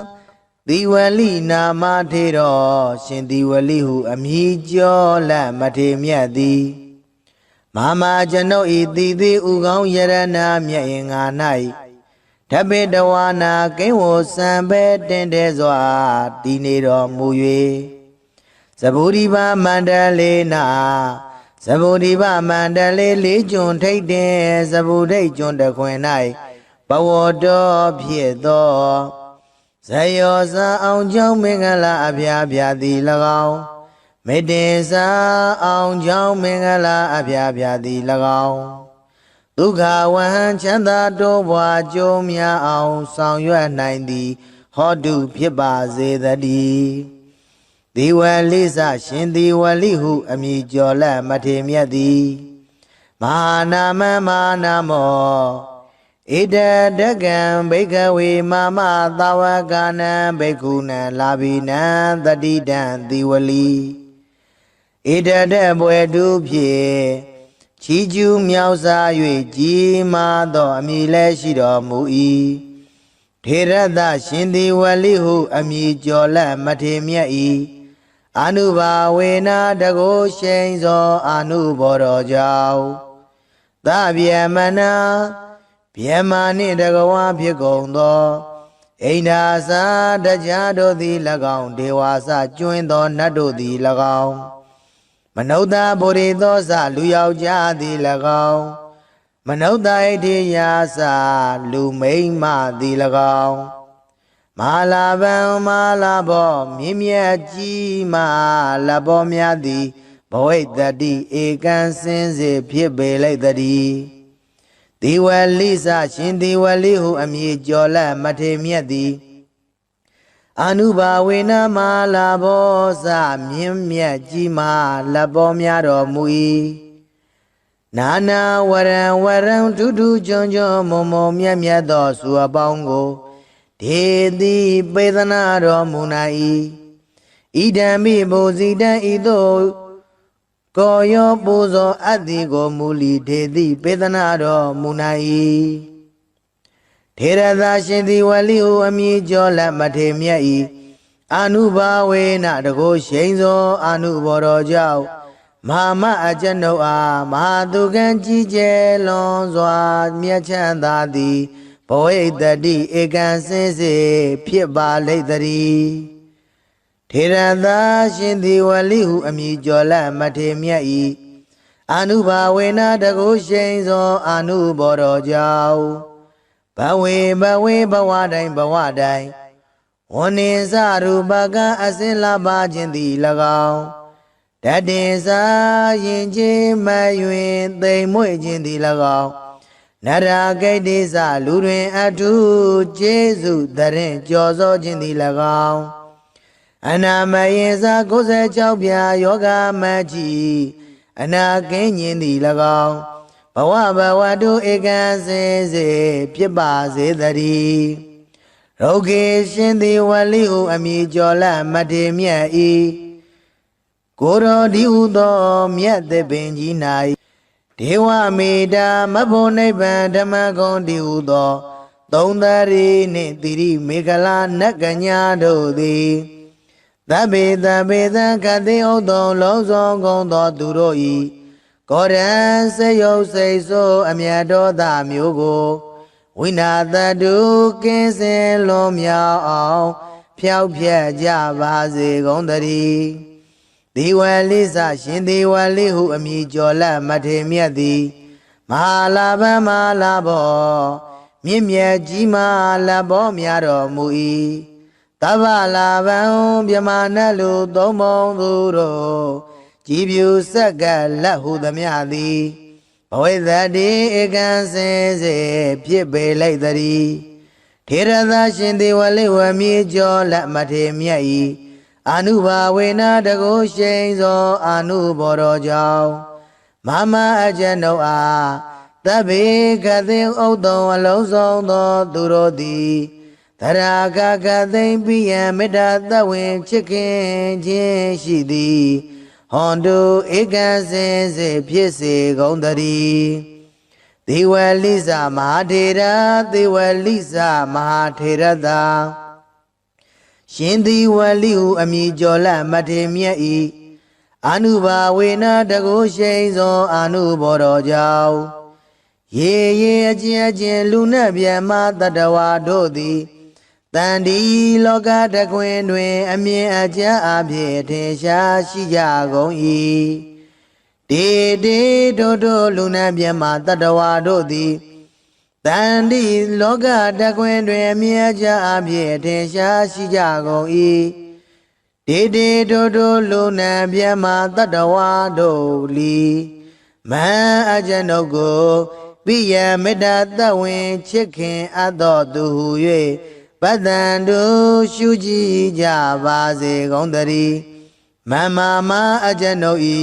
သီဝလိနာမထေတော်ရှင်သီဝလိဟုအမည်ကျော်လတ်မထေမြတ်သည်မာမကျွန်ုပ်ဤတည်သည်ဥကောင်းယရနာမြတ်ရင်ငါ၌ဓပိတဝါနာကိန်းဝစံပဲတင်တဲ့စွာတည်နေတော်မူ၍သဗ္ဗုဒိဗမန္တလေးနာသဗ္ဗုဒိဗမန္တလေးလေးကျွန်းထိတ်တင်သဗ္ဗုဒိတ်ကျွန်းတခွင်၌ဘဝတော်ဖြစ်သောဇယောဇာအောင်ကြောင့်မင်္ဂလာအဖျားဖျားသည်၎င်းမေတ္တေစာအောင်ကြောင့်မင်္ဂလာအဖျားဖျားသည်၎င်းဒုက္ခဝဟံချမ်းသာတိုးပွားကြုံများအောင်ဆောင်ရွက်နိုင်သည်ဟောတုဖြစ်ပါစေတည်းဒီဝလိစရှင်ဒီဝလိဟုအမည်ကျော်လတ်မထေမြတ်သည်မဟာနာမမဟာနာမောဣဒတကံဘိကဝေမမသာဝကနံဘိက္ခုနံလာဘိနံတတိတံဒီဝလိဣဒတဘွယ်တုဖြင့်ချီးကျူးမြောက်စား၍ကြီးမားသောအမည်လည်းရှိတော်မူ၏ထေရသရှင်ဒီဝလိဟုအမည်ကျော်လတ်မထေမြတ်၏အနုဘာဝေနာတကုရှိန်သောအနုဘောတော်ကြောင့်သဗျမနာဗျမနှင့်တကဝါဖြစ်ကုန်သောအိန္ဒာစာတရားတို့သည်၎င်းဒေဝါစကျွင်းသောနတ်တို့သည်၎င်းမနုဿဗုရိသောစလူယောက်ျားသည်၎င်းမနုဿဣတိယာစလူမိန်းမသည်၎င်းမဟာလာဗံမဟာလာဘောမြင့်မြတ်ကြီးမဟာလဘောများသည်ဘဝိတ္တိဧကံစင်စေဖြစ်ပေလိုက်တည်းဒီဝလိစရှင်ဒီဝလိဟုအမည်ကျော်လတ်မထေမြတ်သည်အနုဘာဝေနမဟာလာဘောစမြင့်မြတ်ကြီးမဟာလဘောများတော်မူ၏နာနာဝရံဝရံထူးထူးချွန်ချွန်မုံမုံမြတ်မြတ်သောစုအပေါင်းကိုဒေတိပေသနာတော်မူနိုင်၏ဣဒံမိဘုဇိတံဤသို့ကိုယောပူဇော်အပ်သည်ကိုမူလီဒေတိပေသနာတော်မူနိုင်၏ထေရသရှင်သည်ဝလိဟုအမည်ကျော်လတ်မထေမြတ်၏အနုဘာဝေနတကုရှိန်သောအနုဘောတော်ကြောင့်မဟာမအကျွန်ုပ်အားမဟာသူကံကြီးကျယ်လွန်စွာမြတ်ချမ်းသာသည်ဘဝိတ္တိဧကံစင်စေဖြစ်ပါလိမ့်တည်းထေရသရှင်သည်ဝလိဟုအမည်ကျော်လတ်မထေမြတ်၏အနုဘာဝေနတကုရှိန်သောအနုဘောတော်ကြောင့်ဘဝေဘဝတိုင်းဝန္နေစရူပကအစင်လာပါခြင်းသည်၎င်းတတေစာရင်ချင်းမယွင်သိမ်မွေ့ခြင်းသည်၎င်းနရာဂိတ်တိစလူတွင်အထုကျေးဇူးတရင်ကြော်စောခြင်းသည်၎င်းအနာမယေစာ96ပြာယောဂမကြီးအနာကင်းခြင်းသည်၎င်းဘဝတုဧကံစင်စေဖြစ်ပါစေတည်းရုဂေရှင်သည်ဝလိဟုအမည်ကျော်လတ်မထေမြတ်၏ကိုရောဒီဟုသောမြတ်သပင်ကြီး၌ဒေဝမေတ္တာမဖို့နိဗ္ဗာန်ဓမ္မဂုံဒီဟုသောသုံးသရီနှင့်တိရိမေခလာနတ်ကညာတို့သည်သဗ္ဗေသခတိဥဒ္ဒောလုံးစုံကုန်သောသူတို့၏ကောရံစေယုတ်စိတ်ဆိုးအမြတ်တော်သားမျိုးကိုဝိနာတတုကင်းစင်လွန်မြောက်အောင်ဖြောက်ဖြက်ကြပါစေကုန်တည်းဒီဝလိစရှင်ဒီဝလိဟုအမည်ကျော်လတ်မထေမြတ်သည်မဟာလာဗံမဟာလာဘောမြင့်မြတ်ကြီးမဟာလဘောများတော်မူ၏တဗ္ဗလာဗံမြမနတ်လူသုံးပုံသူတို့ကြည်ပြူဆက်ကလက်ဟုသမျှသည်ဘဝိတ္တိဧကံစင်စေဖြစ်ပေလိုက်တည်းထေရသရှင်ဒီဝလိဝမြေကျော်လတ်မထေမြတ်၏အနုဘာဝေနတကုရှိန်သောအနုဘောတော်ကြောင့်မမအကျွန်ုပ်အားသဗ္ဗေကသိဥဒ္ဒောအလုံးစုံသောသူတို့သည်သရာဂကသိမ့်ပိယံမေတ္တာသဝေချစ်ခင်ခြင်းရှိသည်ဟွန်တုဧကံစင်စေဖြစ်စေကုန်တည်း ဒေဝလိသမဟာထေရဒေဝလိသမဟာထေရသာရှင်ဒီဝလိဟုအမည်ကျော်လမထေမြတ်ဤအာနုဘာဝေနတကုရှိန်သောအာနုဘောတော်ကြောင့်ရေရေအကျဉ်အကျဉ်လူနှင့်ဗျမတတဝါတို့သည်တန်ဒီလောကတခွင်တွင်အမြင်အကျအဖြစ်ထင်ရှားရှိကြကုန်၏တေတေတို့တို့လူနှင့်ဗျမတတဝါတို့သည်တန်ဒီလောကတခွင်တွင်အမြင်အကျအဖြစ်ထင်ရှားရှိကြကုန်၏တေတေတို့တို့လူနှင့်ဗျမတတဝါတို့လီမန်အကျဉ်ုပ်ကိုပိယမေတ္တာတဝင်ချစ်ခင်အပ်တော်သူဟု၍ပတ္တန်တို့ရှုကြည်ကြပါစေကုန်သတည်းမမမအကျဉ်ုပ်ဤ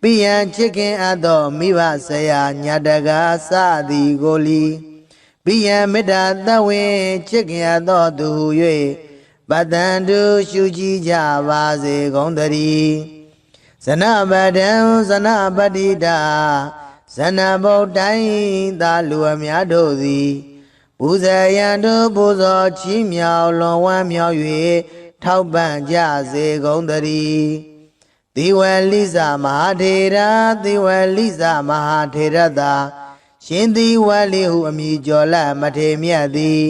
ပိယချစ်ခင်အပ်တော်မိဘဆရာညာတကားစသည်ကိုလီပိယမေတ္တာတဝင်ချစ်ခင်အပ်တော်သူဟု၍ပတ္တန်တို့ရှုကြည်ကြပါစေကုန်သတည်းဇနပဒံဇနပတိတာဇနဗုဒ္ဓိုင်းသာလူအများတို့သည်ပူဇေယံတို့ပူဇော်ချီးမြှောက်လွန်ဝမ်းမြောက်၍ထောက်ပံ့ကြစေကုန်သတည်းသီဝလိသမဟာထေရသီဝလိသမဟာထေရသာရှင်သီဝလိဟုအမည်ကျော်လမထေမြတ်သည်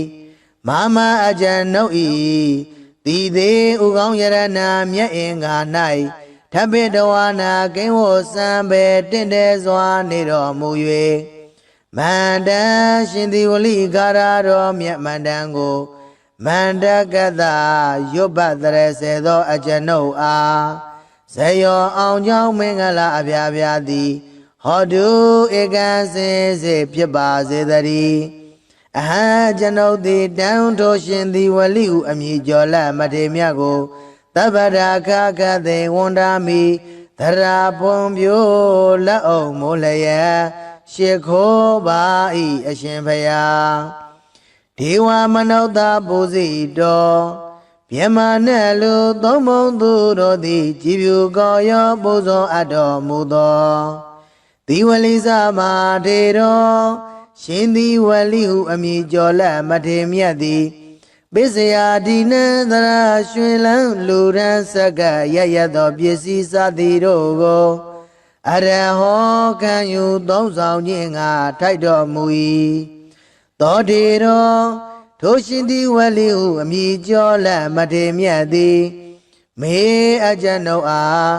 မမအကျဉ်ုပ်ဤသီသေးဥကောင်းယရဏမြတ်အင်္ဂါ၌ထပိတဝါနာကိဝောစံပေတင့်တယ်စွာနေတော်မူ၍မန္တရှင်သီဝလိကာရတော်မြတ်မန္တန်ကိုမန္တကတရွတ်ပတ်တရစေသောအကျဉ်ုပ်အားဇယောအောင်ကြောင်းမင်္ဂလာအပြားပြားသည်ဟောတုဧကံစင်စေဖြစ်ပါစေတည်းအဟံကျွန်ုပ်သည်တန်ထိုးရှင်သီဝလိဟုအမည်ကျော်လမထေမြတ်ကိုသဗ္ဗရာခခသေဝန္ဒာမိသရာဖွန်ပြိုလက်အောင်မိုးလျက်ရှ िख ိုးပါဤအရှင်ဖျားဒေဝမနုဿပူဇိတော်မြမနဲ့လူသုံးမုံသူတို့သည်ကြည်ဖြူကောရောပူဇော်အပ်တော်မူသောသီဝလိသမထေတော်ရှင်သီဝလိဟုအမည်ကျော်လက်မထေမြတ်သည်ပိစယာဒီနသရာရွှင်လန်းလူရန်ဆက်ကရရသောပစ္စည်းစသည်တို့ကိုအရဟောခံယူသုံးဆောင်ခြင်းငါထိုက်တော်မူ၏သောတေတော်ထိုရှင်သီဝလိဟုအမည်ကျော်လက်မထေမြတ်သည်မေအကျဉ်ုပ်အား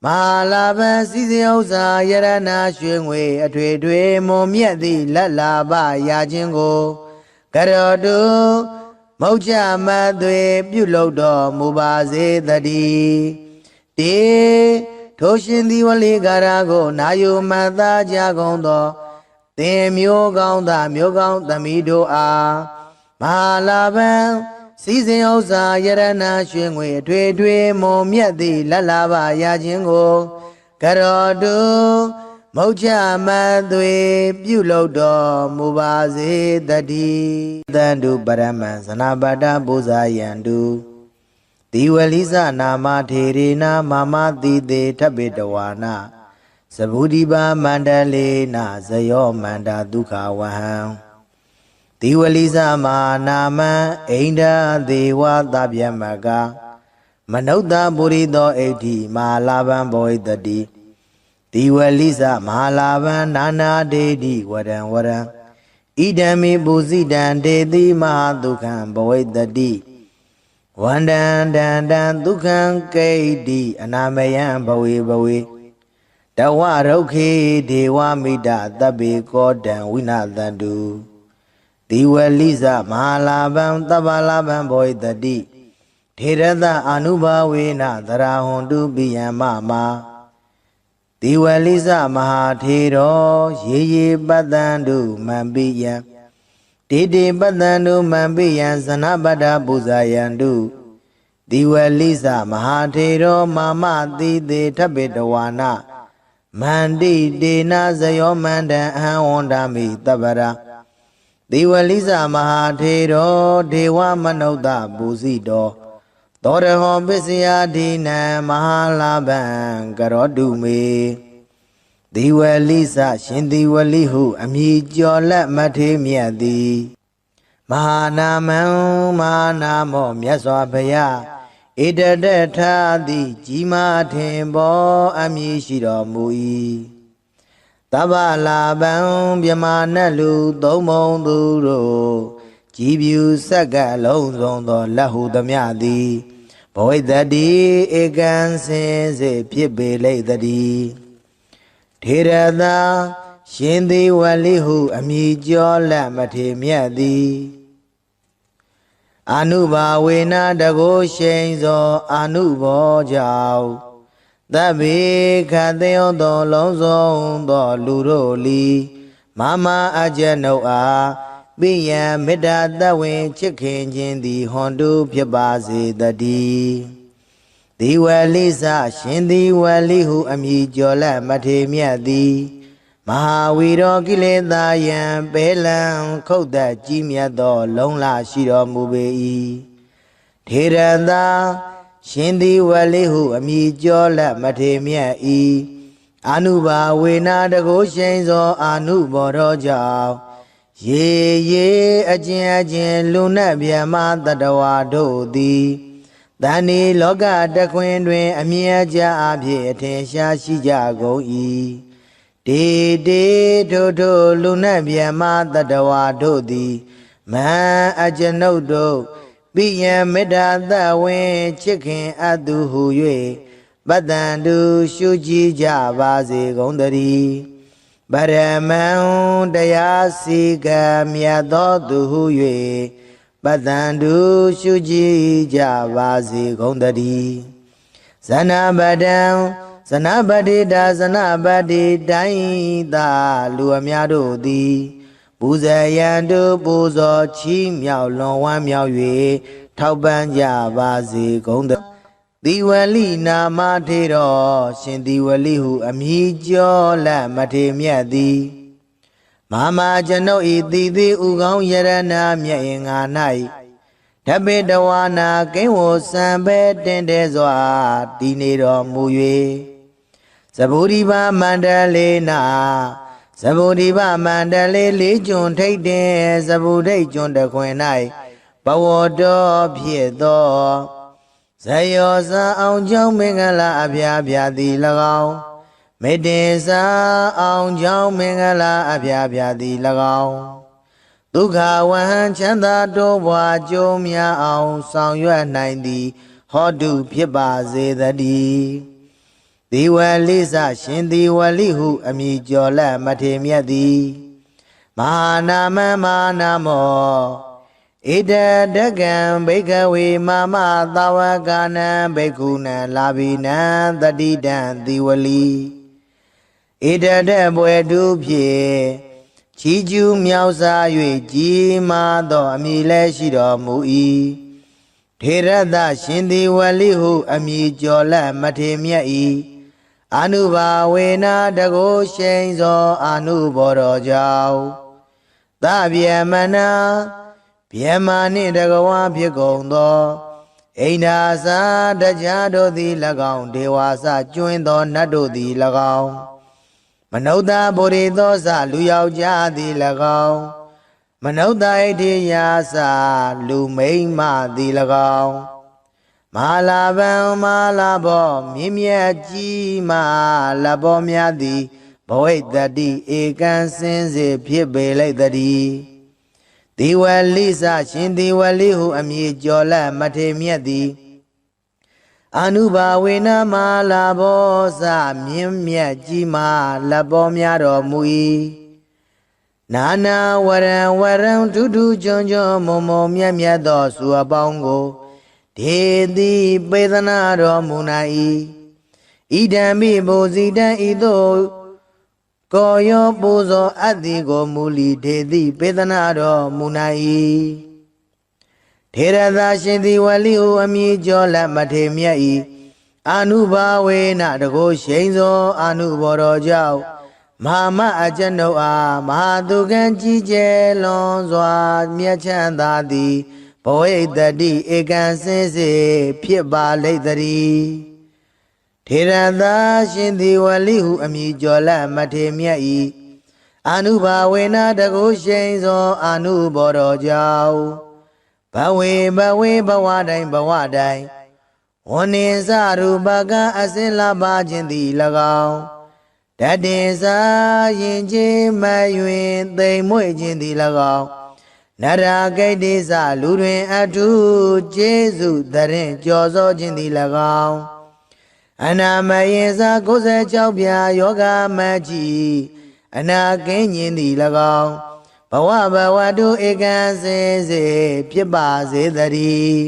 မဟာလာဘံစည်းစိမ်ဥစ္စာယရဏရွှေငွေအထွေထွေမွန်မြတ်သည့်လက်လာပရခြင်းကိုကရောတုမௌချမသွေပြုလုပ်တော်မူပါစေတည်းတေထိုရှင်သီဝလိကာရကိုနာယုမတ်သားကြကုန်သောသင်မျိုးကောင်းသားမျိုးကောင်းသမီးတို့အားမဟာလာဘံစည်းစိမ်ဥစ္စာယရဏရွှေငွေအထွေထွေမွန်မြတ်သည့်လက်လာပရခြင်းကိုကရောတုမௌချမသွေပြုလုပ်တော်မူပါစေတည်းသန္တုပရမံဇနပတ္တပူဇာယံတုသီဝလိသနာမထေရေနမမတိတေထပိတဝါနာသဗုဒိပါမန္တလေနဇယောမန္တာဒုက္ခဝဟံသီဝလိသမနာမံအိန္ဒဒေဝသဗျမကမနုဿပုရိသောဣဋ္ဌိမဟာလာဘံဘောဣတတိသီဝလိသမဟာလာဘံနာနာဒေတိဝရံဝရံဣဒံမေပုဇိတံဒေတိမဟာဒုက္ခံဘဝိတတိဝန္တံတန္တံဒုက္ခံကိဋ္တိအနာမယံဘဝေဘဝေတဝရုက္ခေဒေဝမိတသဗ္ဗေကောတံဝိနာသန္တုသီဝလိသမဟာလာဘံသဗ္ဗလာဘံဘောဣတတိထေရသအာနုဘာဝေနသရာဟွန်တုပိယံမမသီဝလိသမဟာထေရောရေရေပတ္တံတုမံပိယံတေတေပတ္တံတုမံပိယံဇနပတ္တပူဇာယံတုသီဝလိသမဟာထေရောမာမတိတေထပိတဝါနာမန္တိတေနဇယောမန္တံအဟံဝန္ဒာမိတပ္ပရာသီဝလိသမဟာထေရောဒေဝမနုဿပူဇိတောသောရဟောပစ္စယဒိနံမဟာလာဘံကရောတုမေသ ဒီဝလိစရှင်ဒီဝလိဟုအမည်ကျော်လက်မထေမြတ်သည်မဟာနာမံမဟာနာမောမြတ်စွာဘုရားဣတတထာတိကြီးမားထင်ပေါ်အမည်ရှိတော်မူ၏တဗ္ဗလာဗံမြမနတ်လူသုံးမုံသူတို့ကြည်ပြူဆက်ကလုံးစုံသောလက်ဟုသမျှသည်ဘဝိတ္တိဧကံစင်စေဖြစ်ပေလိမ့်တည်းထေရသာရှင်သေဝလိဟုအမည်ကျော်လက်မထေမြတ်သည်အနုဘာဝေနတကိုရှိန်သောအနုဘောကြောင့်သဗ္ဗေခတေယောသောလုံးစုံသောလူတို့လီမမအကျဉ်ုပ်အားပိယံမေတ္တာတဝင်ချစ်ခင်ခြင်းသည်ဟွန်တုဖြစ်ပါစေတည်းဒီဝလိစရှင်ဒီဝလိဟုအမည်ကျော်လက်မထေမြတ်သည်မဟာဝီရောကိလေသာယံပေလံခုတ်သက်ကြီးမြတ်သောလုံလရှိတော်မူပေ၏ထေရသာရှင်ဒီဝလိဟုအမည်ကျော်လက်မထေမြတ်၏အနုဘာဝေနာတကိုရှိန်သောအနုဘောတော်ကြောင့်ရေအကျဉ်လူနတ်ဗျမတတဝါတို့သည်တဏ္ဍီလောကတခွင်တွင်အမြဲကြအဖြစ်အထင်ရှားရှိကြကုန်၏တေထိုလူနတ်ဗျမတတဝါတို့သည်မဟာအကျွန်ုပ်တို့ပိယံမေတ္တာသဝင်ချစ်ခင်အပ်သူဟု၍ပတ္တံတုရှုကြည်ကြပါစေကုန်သတည်းပရမံတရားစီကံမြတ်သောသူဟု၍ပတ္တံတုရှုကြည်ကြပါစေကုန်သတည်းဇနပတံဇနပတိတာဇနပတိတိုင်းသာလူအများတို့သည်ပူဇေယံတုပူဇော်ချီးမြှောက်လွန်ဝမ်းမြောက်၍ထောက်ပံ့ကြပါစေကုန်သဒီဝလိနာမထေတော်ရှင်ဒီဝလိဟုအမည်ကျော်လက်မထေမြတ်သည်မဟာကျွန်ုပ်ဤတည်သည်ဥကောင်းယရဏမြတ်င်္ဂါ၌ဓပေတဝါနာကိဝောစံပဲတင်တဲစွာတည်နေတော်မူ၍သဗ္ဗုရိပမန္တလေးနာသဗ္ဗုရိပမန္တလေးလေးကျွန်းထိတ်တင်သဗ္ဗုဒိတ်ကျွန်းတခွင်၌ဘဝတော်ဖြစ်သောဇယောဇာအောင်ကြောင့်မင်္ဂလာအဖျားဖျားသည်၎င်းမေတ္တေစာအောင်ကြောင့်မင်္ဂလာအဖျားဖျားသည်၎င်းဒုက္ခဝဟံချမ်းသာတိုးပွားကြိုးများအောင်ဆောင်ရွက်နိုင်သည်ဟောတုဖြစ်ပါစေတည်းဒီဝလိစရှင်ဒီဝလိဟုအမည်ကျော်လက်မထေမြတ်သည်မဟာနာမမဟာနာမောဣတတကံဘိကဝေမမသာဝကနံဘိက္ခုနံလာဘိနံတတိတံဒီဝလိဣတတဘွယ်တုဖြင့်ချီးကျူးမြောက်စား၍ကြီးမားသောအမည်လည်းရှိတော်မူ၏ထေရသရှင်ဒီဝလိဟုအမည်ကျော်လက်မထေမြတ်၏အနုဘာဝေနာတကိုရှိန်သောအနုဘောတော်ကြောင့်သဗျမနာဗျမနှင့်တကဝါဖြစ်ကုန်သောအိန္ဒာစာတရားတို့သည်၎င်းဒေဝါစကျွင်းသောနတ်တို့သည်၎င်းမနုဿဗုရိသောစလူယောက်ျားသည်၎င်းမနုဿဣတိယာစလူမိန်းမသည်၎င်းမဟာလာဗံမဟာလာဘောမြင့်မြတ်ကြီးမလဘောများသည်ဘဝိတ္တိဧကံစင်စေဖြစ်ပေလိမ့်တည်းဒီဝလိစရှင်ဒီဝလိဟုအမည်ကျော်လက်မထေမြတ်သည်အနုဘာဝေနမလာဘောစမြင့်မြတ်ကြီးမာလက်ပေါ်များတော်မူ၏နာနာဝရံထူးထူးချွန်ချွန်မုံမုံမြတ်မြတ်သောစုအပေါင်းကိုဒေတိပေသနာတော်မူနိုင်၏ဣဒံမိဘုဇိတံဤသို့ကိုယောပူဇော်အပ်သည်ကိုမူလီဒေတိပေသနာတော်မူနိုင်၏ထေရသာရှင်သည်ဝလိဟုအမည်ကျော်လက်မထေမြတ်၏အနုဘာဝေနတကိုရှိန်သောအနုဘောတော်ကြောင့်မဟာမအကျွန်ုပ်အားမဟာသူကံကြီးကျယ်လွန်စွာမြတ်ချမ်းသာသည်ဘဝိတ္တိဧကံစင်စေဖြစ်ပါလိမ့်တည်း ထေရသာရှင်သည်ဝလိဟုအမည်ကျော်လမထေမြတ်ဤအာနုဘာဝေနတကုရှိန်သောအာနုဘောတော်ကြောင့်ဘဝေဘဝတိုင်းဝနိစရူပကအစင်လာပါခြင်းသည်၎င်းတတင်စာရင်ချင်းမယွင်သိမ်မွေ့ခြင်းသည်၎င်းနရဂိတိစလူတွင်အထုကျေးဇူးတရင်ကြော်စောခြင်းသည်၎င်းအနာမယေစာ96ပြာယောဂမကြီးအနာကင်းခြင်းသည်၎င်းဘဝတုဧကံစေစေဖြစ်ပါစေတည်း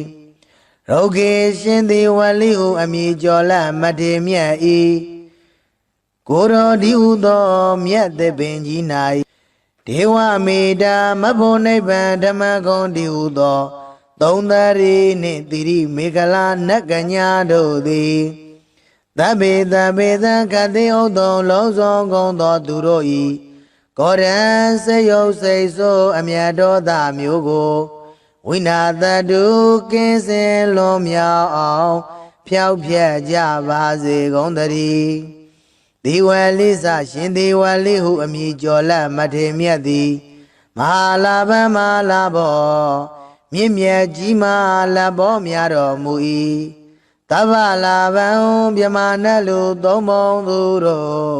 ရောဂေရှင်သည်ဝလိဟုအမည်ကျော်လမထေမြတ်ဤကိုရောဒီဟုသောမြတ်သစ်ပင်ကြီး၌ဒေဝမေတ္တာမဖို့နိဗ္ဗာန်ဓမ္မဂုံဒီဟုသောသုံးသရီနှင့်တိရိမေခလာနတ်ကညာတို့သည်သဗ္ဗေသခတိဥသောလုံးစုံကုန်သောသူတို့ဤကောရံစေယုတ်စိတ်ဆိုးအမြတ်တော်သားမျိုးကိုဝိနာတတုကင်းစင်လွန်မြောက်အောင်ဖြောက်ဖြက်ကြပါစေကုန်သတည်းဒီဝလိစရှင်ဒီဝလိဟုအမည်ကျော်လမထေမြတ်သည်မဟာလာဘမဟာလာဘောမြင့်မြတ်ကြီးမဟာလာဘောများတော်မူ၏တဗ္ဗလာဘံမြမနလူသုံးပုံသူတို့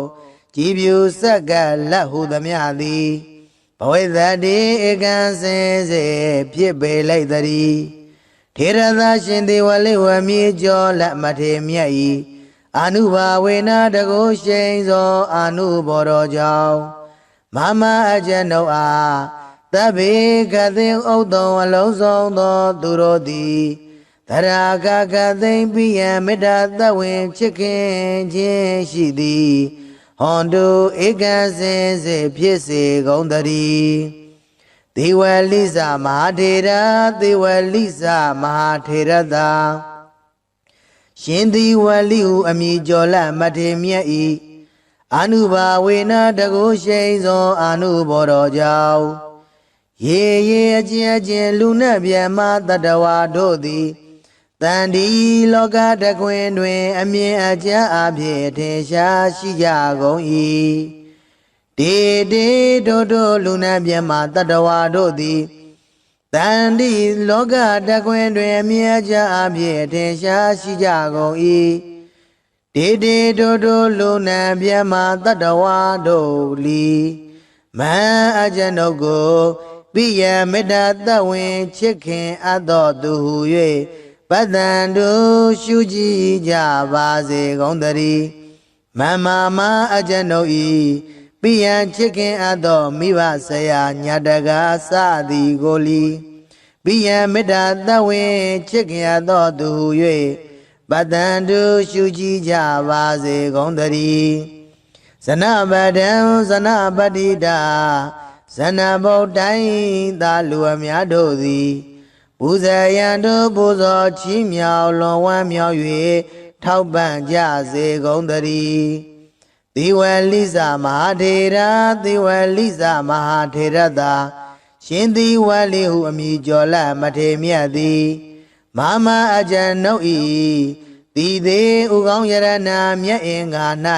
ကြည်ပြူဆက်ကလက်ဟုသမျှသည်ဘဝိသတိဧကံစင်စေဖြစ်ပေလိုက်တည်းထေရသာရှင်ဒီဝလိဝမြေကျော်လက်မထေမြတ်၏အာနုဘာဝေနတကုရှိန်သောအာနုဘောတော်ကြောင့်မမအကျဉ်ုပ်အားသဗ္ဗေကသိဥဒ္ဒံအလုံးစုံသောသူတို့သည်သရာကသိမ့်ပိယံမေတ္တာသဝင်ချစ်ခင်ခြင်းရှိသည်ဟွန်တုဧကံစင်စေဖြစ်စေကုန်တည်းဒေဝလိစမဟာထေရဒေဝလိစမဟာထေရသာရှင်ဒီဝလိဟုအမည်ကျော်လမထေမြတ်ဤအာနုဘာဝေနတကုရှိန်သောအာနုဘောတော်ကြောင့်ရေအကျဉ်လူနှင့်မြတ်မတတဝါတို့သည်တန်ဒီလောကတခွင်တွင်အမြင်အကျဉ်အဖြစ်ထင်ရှားရှိကြကုန်၏တေတို့လူနှင့်မြတ်မတတဝါတို့သည်တန်ဒီလောကတခွင်တွင်အမြင်အကျဉ်အဖြစ်ထင်ရှားရှိကြကုန်၏တေတို့လူနှင့်မြတ်မတတဝါတို့လီမန်အကျဉ်ုပ်ကိုပိယမေတ္တာသဝင်ချစ်ခင်အပ်သောသူဟု၍ပတ္တန်တို့ရှုကြည်ကြပါစေကုန်တည်းမမအကျဉ်ုပ်ဤပိယံချစ်ခင်အပ်သောမိဘဆရာညာတကာစသည်ကိုလီပိယံမေတ္တာသဝင်ချစ်ခင်အပ်သောသူဟု၍ပတ္တန်တို့ရှုကြည်ကြပါစေကုန်တည်းဇနပဒံဇနပတိတာဇနဗုဒ္ဓိသာလူအများတို့သည်ပူဇေယံတို့ပူဇော်ချီးမြှောက်လွန်ဝမ်းမြောက်၍ထောက်ပံ့ကြစေကုန်တည်းသေဝလိစမဟာထေရသေဝလိစမဟာထေရသာရှင်သေဝလိဟုအမည်ကျော်လမထေမြတ်သည်မမအကျဉ်ုပ်၏တိသေးဥကောင်းယရဏမြတ်အင်္ဂါ၌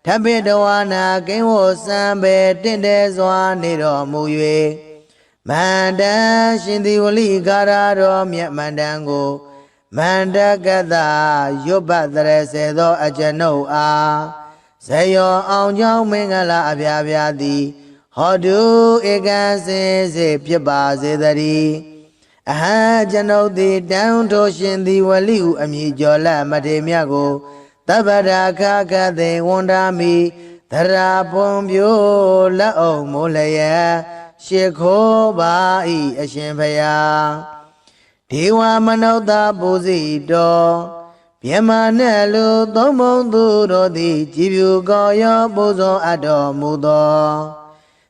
ထပိတဝါနာကိဝောစံပေတင့်တယ်စွာနေတော်မူ၍မန္တန်ရှင်သေဝလိကာရတော်မြတ်မန္တန်ကိုမန္တကတရွတ်ပတ်တရစေသောအကျဉ်ုပ်အားဇယောအောင်ကြောင်းမင်္ဂလာအပြားပြားသည်ဟောတုဧကံစင်စေဖြစ်ပါစေတည်းအဟံကျွန်ုပ်သည်တန်ထိုရှင်သေဝလိဟုအမည်ကျော်လမထေမြတ်ကိုသဗ္ဗရာခကသေဝန္ဒာမိသရာပွန်ပြိုလက်အောင်မိုးလျက်ရှ िख ိုးပါဤအရှင်ဖယားဒေဝမနုဿပူဇိတောမြမနဲ့လူသုံးပုံသူတို့သည်ကြည်ဖြူကောရောပူဇော်အပ်တော်မူသော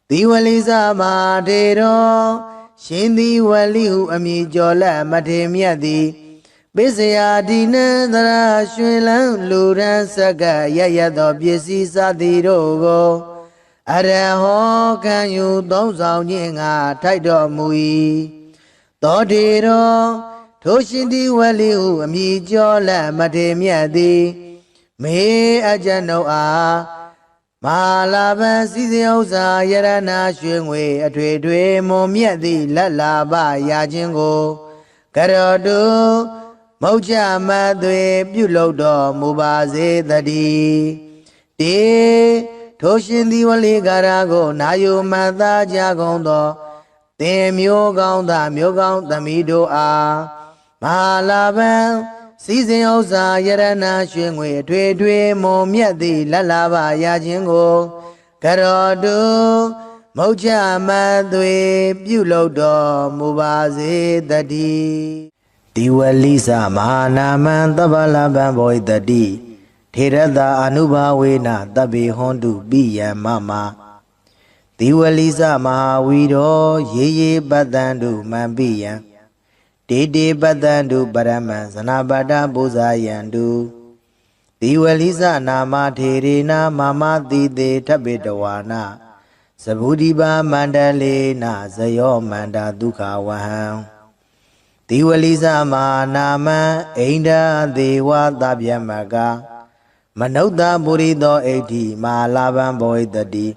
ဒီဝလိစမထေရောရှင်ဒီဝလိဟုအမည်ကျော်လက်မထေမြတ်သည်ပိစယာဒီနံသရာရွှင်လန်းလူရန်ဆက်ကရရသောပစ္စည်းစသည်တို့ကိုအရဟောခံယူသုံးဆောင်ခြင်းငါထိုက်တော်မူ၏သောတေရောထိုရှင်ဒီဝလိဟုအမည်ကျော်လက်မထေမြတ်သည် မေအကျဉ်ုပ်အားမဟာလာဘံစီစဉ်ဥစ္စာယရနာရွှေငွေအထွေထွေမွန်မြတ်သည့်လက်လာပရာခြင်းကိုကရောတုမௌချမသွေပြုလုပ်တော်မူပါစေတည်းတေထိုရှင်သည်ဝလိကာရကိုနာယုမတ်သားကြကုန်သောသင်မျိုးကောင်းသားမျိုးကောင်းသမီးတို့အားမဟာလာဘံစီစဉ်ဥစ္စာယရနာရွှေငွေအထွေထွေမွန်မြတ်သည့်လက်လာပရာခြင်းကိုကရောတုမௌချမသွေပြုလုပ်တော်မူပါစေတည်းဒီဝလိစမဟာနာမံသဗ္ဗလဘံဘောဣတတိထေရတအနုဘာဝေနတဗ္ဗေဟွန်တုပိယံမမဒီဝလိစမဟာဝီရောရေရေပတ္တံတုမံပိယံတေတေပတ္တံတုပရမံဇနာပတ္တပူဇာယံတုဒီဝလိစနာမထေရေနာမမတိတေထဗ္ဗေတဝါနာသဗုဒိပါမန္တလေနဇယောမန္တာဒုက္ခဝဟံဒီဝလိစမဟာနာမံအိန္ဒာဒေဝသဗ္ဗယမကမနုဿပုရိသောဣဋ္ဌိမဟာလာဘံဘောဣတတိ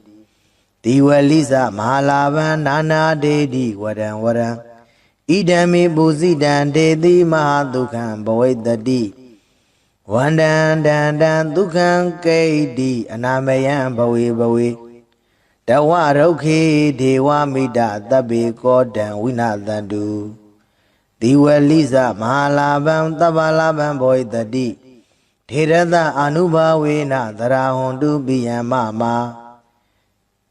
ဒီဝလိစမဟာလာဘံနာနာဒေတိဝရံဝရံဣဒံမေပုဇိတံဒေတိမဟာဒုက္ခံဘောဣတတိဝန္တံတံတံဒုက္ခံကိဋ္တိအနာမယံဘဝေဘဝေတဝရုခေဒေဝမိတသဗ္ဗေကောတံဝိနာသန္တုဒီဝလိစမဟာလာဘံသဗ္ဗလာဘံဘောဣတတိထေရတအနုဘာဝေနသရာဟွန်တုပိယံမမ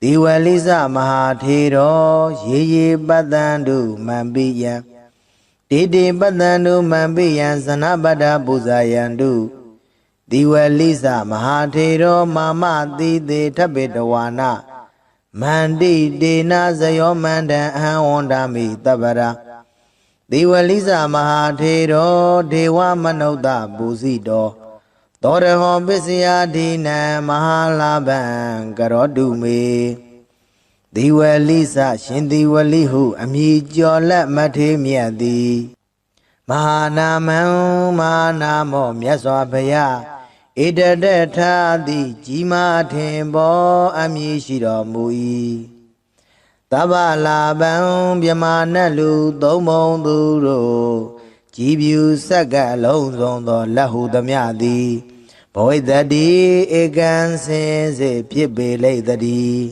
ဒီဝလိစမဟာထေရောရေရေပတ္တံတုမံပိယံတေတေပတ္တံတုမံပိယံဇနပတ္တပူဇာယံတုဒီဝလိစမဟာထေရောမာမတိတေထဗ္ဗေတဝါနာမန္တိတေနဇယောမန္တံအဟံဝန္တာမိတပ္ပရာဒီဝလိစမဟာထေရောဒေဝမနုဿပူဇိတောသောရဟောပစ္စယဒိနံမဟာလာဘံကရောတုမေဒီဝလိစရှင်ဒီဝလိဟုအမည်ကျော်လက်မထေမြတ်သည်မဟာနာမံမဟာနာမောမြတ်စွာဘုရားဣတတထာတိကြီးမားထင်ပေါ်အမည်ရှိတော်မူ၏သဗ္ဗလာဘံမြမနတ်လူသုံးပုံသူတို့ကြည်ပြူဆက်ကအလုံးစုံသောလက်ဟုသမျှသည်ဘောဣတတိဧကံစင်စေဖြစ်ပေလိမ့်တည်း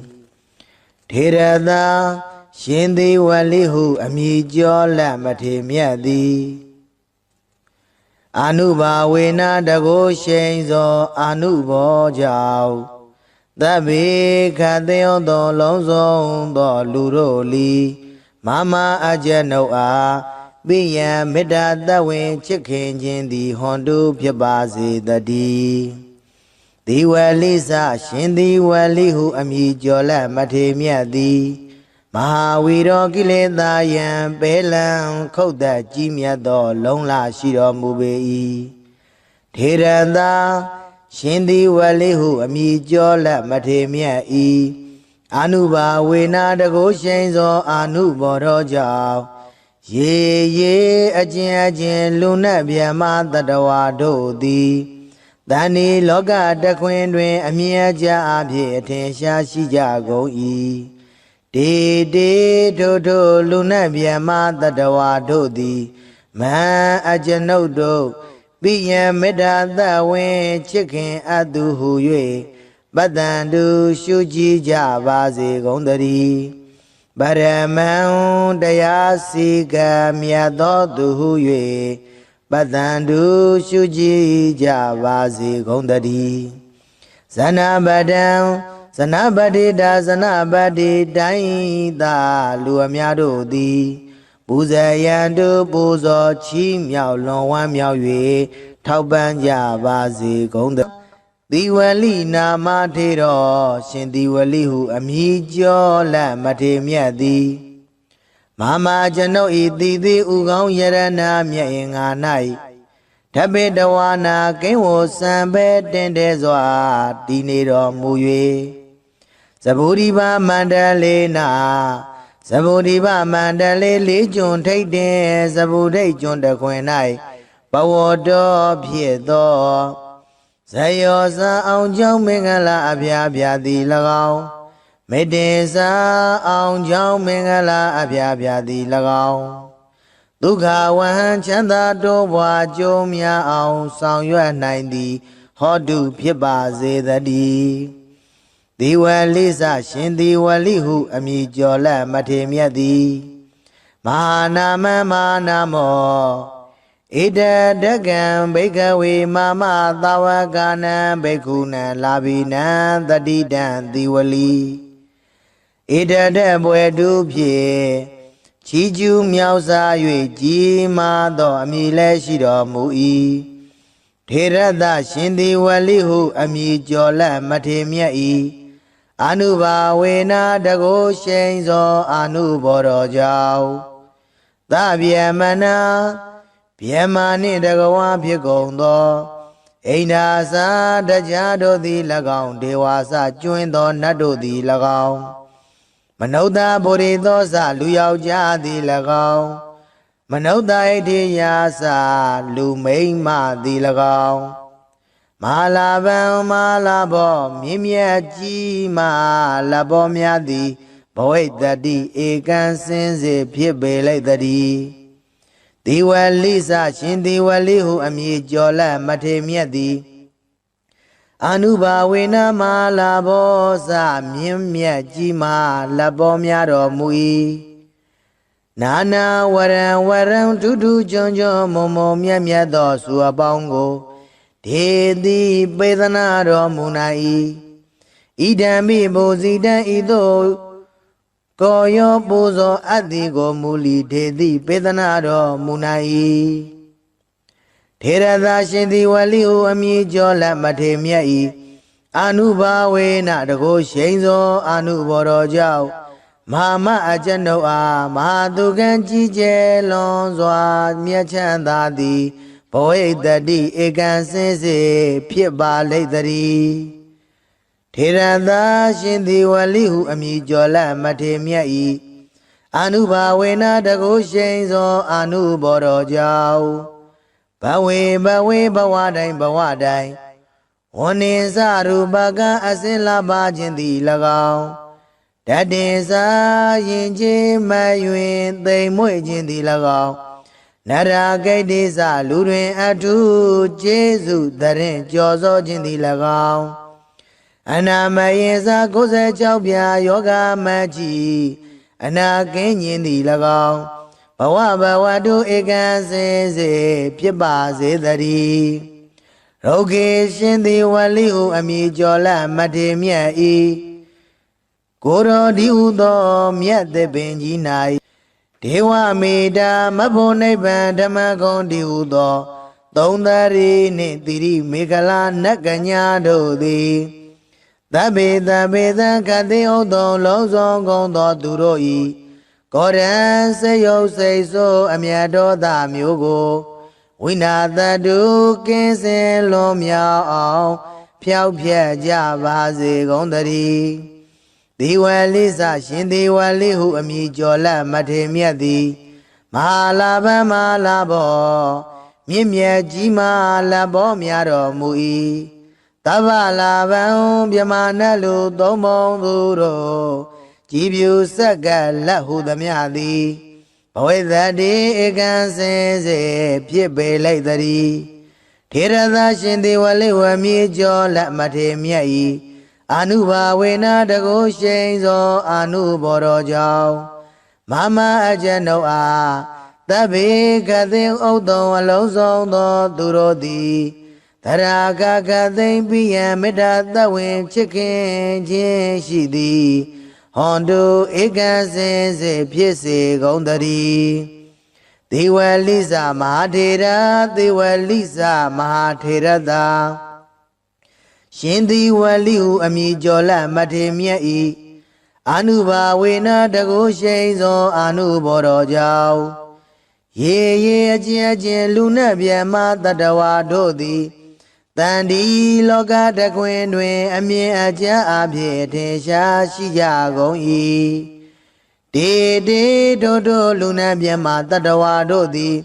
ထေရသာရှင်သေဝလိဟုအမည်ကျော်လက်မထေမြတ်သည်အနုဘာဝေနတကိုရှိန်သောအနုဘောကြောင့်သဗ္ဗေခတေယောသောလုံးစုံသောလူတို့လီမမအကျဉ်ုပ်အားပိယံမေတ္တာတဝင်ချစ်ခင်ခြင်းသည်ဟွန်တုဖြစ်ပါစေတည်းဒီဝလိစရှင်ဒီဝလိဟုအမည်ကျော်လက်မထေမြတ်သည်မဟာဝီရောကိလေသာယံပေလံခုတ်သက်ကြီးမြတ်သောလုံးလာရှိတော်မူပေ၏ထေရသာရှင်ဒီဝလိဟုအမည်ကျော်လက်မထေမြတ်၏အနုဘာဝေနာတကိုရှိန်သောအနုဘောတော်ကြောင့်ရေရေအကျဉ်လူနတ်ဗျမတတဝါတို့သည်တဏ္ဍီလောကတခွင်တွင်အမြဲကြအဖြစ်အထင်ရှားရှိကြကုန်၏တေတေထိုထိုလူနတ်ဗျမတတဝါတို့သည်မဟံအကျွန်ုပ်တို့ပိယံမေတ္တာသဝင်ချစ်ခင်အပ်သူဟု၍ပတ္တံတုရှုကြည်ကြပါစေကုန်သတည်းပရမံတရားစီကံမြတ်သောသူဟု၍ပတ္တံတုရှုကြည်ကြပါစေကုန်သတည်းဇနပတံဇနပတိတာဇနပတိတိုင်းသာလူအများတို့သည်ပူဇေယံတုပူဇော်ချီးမြှောက်လွန်ဝမ်းမြောက်၍ထောက်ပံ့ကြပါစေကုန်သတည်းဒီဝလိနာမထေရောရှင်ဒီဝလိဟုအမည်ကျော်လက်မထေမြတ်သည်မမကျွန်ုပ်ဤတည်သည်ဥကောင်းယရနာမြတ်င်္ဂါ၌ဓပေတဝါနာကိန်းဝစံပဲတင်တဲ့စွာတည်နေတော်မူ၍သဗုဒိဗမန္တလေးနာသဗုဒိဗမန္တလေးလေးကျွန်းထိတ်တင်သဗုဒိတ်ကျွန်းတခွင်၌ဘဝတော်ဖြစ်သော ဇယောဇာအောင်ကြောင့်မင်္ဂလာအဖျားဖျားသည်၎င်းမေတ္တေစာအောင်ကြောင့်မင်္ဂလာအဖျားဖျားသည်၎င်းဒုက္ခဝဟံချမ်းသာတိုးပွားကြုံများအောင်ဆောင်ရွက်နိုင်သည်ဟောတုဖြစ်ပါစေတည်းဒီဝလိစရှင်ဒီဝလိဟုအမည်ကျော်လက်မထေမြတ်သည်မဟာနာမမဟာနာမောဣတတကံဘိကဝေမမသာဝကနံဘိက္ခုနံလာဘိနံတတိတံဒီဝလိဣတတဘွယ်တုဖြင့်ချီးကျူးမြောက်စား၍ကြီးမားသောအမည်လည်းရှိတော်မူ၏ထေရသရှင်ဒီဝလိဟုအမည်ကျော်လက်မထေမြတ်၏အနုဘာဝေနာတကိုရှိန်သောအနုဘောတော်ကြောင့်သဗ္ဗမနာဗျမနှင့်တကဝါဖြစ်ကုန်သောအိန္ဒာစာတရားတို့သည်၎င်းဒေဝါစကျွင်းသောနတ်တို့သည်၎င်းမနုဿဗုရိသောစလူယောက်ျားသည်၎င်းမနုဿဣတိယာစလူမိန်းမသည်၎င်းမဟာလာဗံမဟာလာဘောမြင့်မြတ်ကြီးမဟာလဘောများသည်ဘဝိတ္တိဧကံစင်စေဖြစ်ပေလိုက်တည်းဒီဝလိစရှင်ဒီဝလိဟုအမည်ကျော်လက်မထေမြတ်သည်အနုဘာဝေနမဟာလာဘောစမြင့်မြတ်ကြီးမဟာလဘောများတော်မူ၏နာနာဝရံဝရံထူးထူးချွန်ချွန်မုံမုံမြတ်မြတ်သောစုအပေါင်းကိုဒေတိပေသနာတော်မူနိုင်၏ဣဒံမိဘုဇိတံဤသို့ကိုယောပူဇော်အပ်သည်ကိုမူလီဒေတိပေသနာတော်မူနိုင်၏ထေရသာရှင်သည်ဝလိဟုအမည်ကျော်လက်မထေမြတ်၏အနုဘာဝေနတကိုရှိန်သောအနုဘောတော်ကြောင့်မဟာမအကျဉ်ုပ်အားမဟာသူကံကြီးကျယ်လွန်စွာမြတ်ချမ်းသာသည်ဘဝိတ္တိဧကံစင်စေဖြစ်ပါလိမ့်တည်းထေရသာရှင်သည်ဝလိဟုအမည်ကျော်လက်မထေမြတ်၏အနုဘာဝေနတကိုရှိန်သောအနုဘောတော်ကြောင့်ဘဝေဘဝတိုင်းဘဝတိုင်းဝဏ္ဏစရူပကအစင်လာပါခြင်းသည်၎င်းတတေစာရင်ချင်းမယွင်သိမ်မွေ့ခြင်းသည်၎င်းနရာဂိတ်တိစလူတွင်အထုကျေးဇူးတရင်ကြော်စောခြင်းသည်၎င်းအနာမယေစာ96ပြာယောဂမကြီးအနာကင်းခြင်းသည်၎င်းဘဝတုဧကံစင်စေဖြစ်ပါစေတည်းရုဂေရှင်သည်ဝလိဟုအမည်ကျော်လက်မထေမြတ်၏ကိုရောဒီဟုသောမြတ်သပင်ကြီး၌ဒေဝမေတ္တာမဖို့နိဗ္ဗာန်ဓမ္မဂုံဒီဟုသောသုံးသရီနှင့်တိရိမေခလာနတ်ကညာတို့သည်သဗ္ဗေသခတိဥသောလုံးစုံကုန်သောသူတို့၏ကောရံစေယုတ်စိတ်ဆိုးအမြတ်တော်သာမျိုးကိုဝိနာတတုကင်းစင်လွန်မြောက်အောင်ဖျောက်ဖျက်ကြပါစေကုန်သတည်းဒီဝလိစရှင်ဒီဝလိဟုအမည်ကျော်လက်မထေမြတ်သည်မဟာလာဗံမဟာလာဘောမြင့်မြတ်ကြီးမဟာလဘောများတော်မူ၏သဗ္ဗလာဗံမြမနလူသုံးပုံသူတို့ကြည်ပြူဆက်ကလက်ဟုသမျှသည်ဘဝိတ္တိဧကံစင်စေဖြစ်ပေလိုက်တည်းထေရသာရှင်ဒီဝလိဝမြေကျော်လက်မထေမြတ်၏အနုဘာဝေနတကိုရှိန်သောအနုဘောတော်ကြောင့်မမအကျဉ်ုပ်အားသဗ္ဗေကသိဥတုံအလုံးစုံသောသူတို့သည်သရာကသိမ့်ပိယံမေတ္တာသဝင်ချစ်ခင်ခြင်းရှိသည်ဟွန်တုဧကံစင်စေဖြစ်စေကုန်တည်းဒေဝလိစမဟာထေရဒေဝလိစမဟာထေရသာရှင်ဒီဝလိဟုအမည်ကျော်လက်မထေမြတ်၏အနုဘာဝေနတကိုရှိန်သောအနုဘောတော်ကြောင့်ရေအကျဉ်လူနှင့်ဗျမတတဝါတို့သည်တန်ဒီလောကတခွင်တွင်အမြင်အကျအဖြစ်ထင်ရှားရှိကြကုန်၏ဒေတို့လူနှင့်ဗျမတတဝါတို့သည်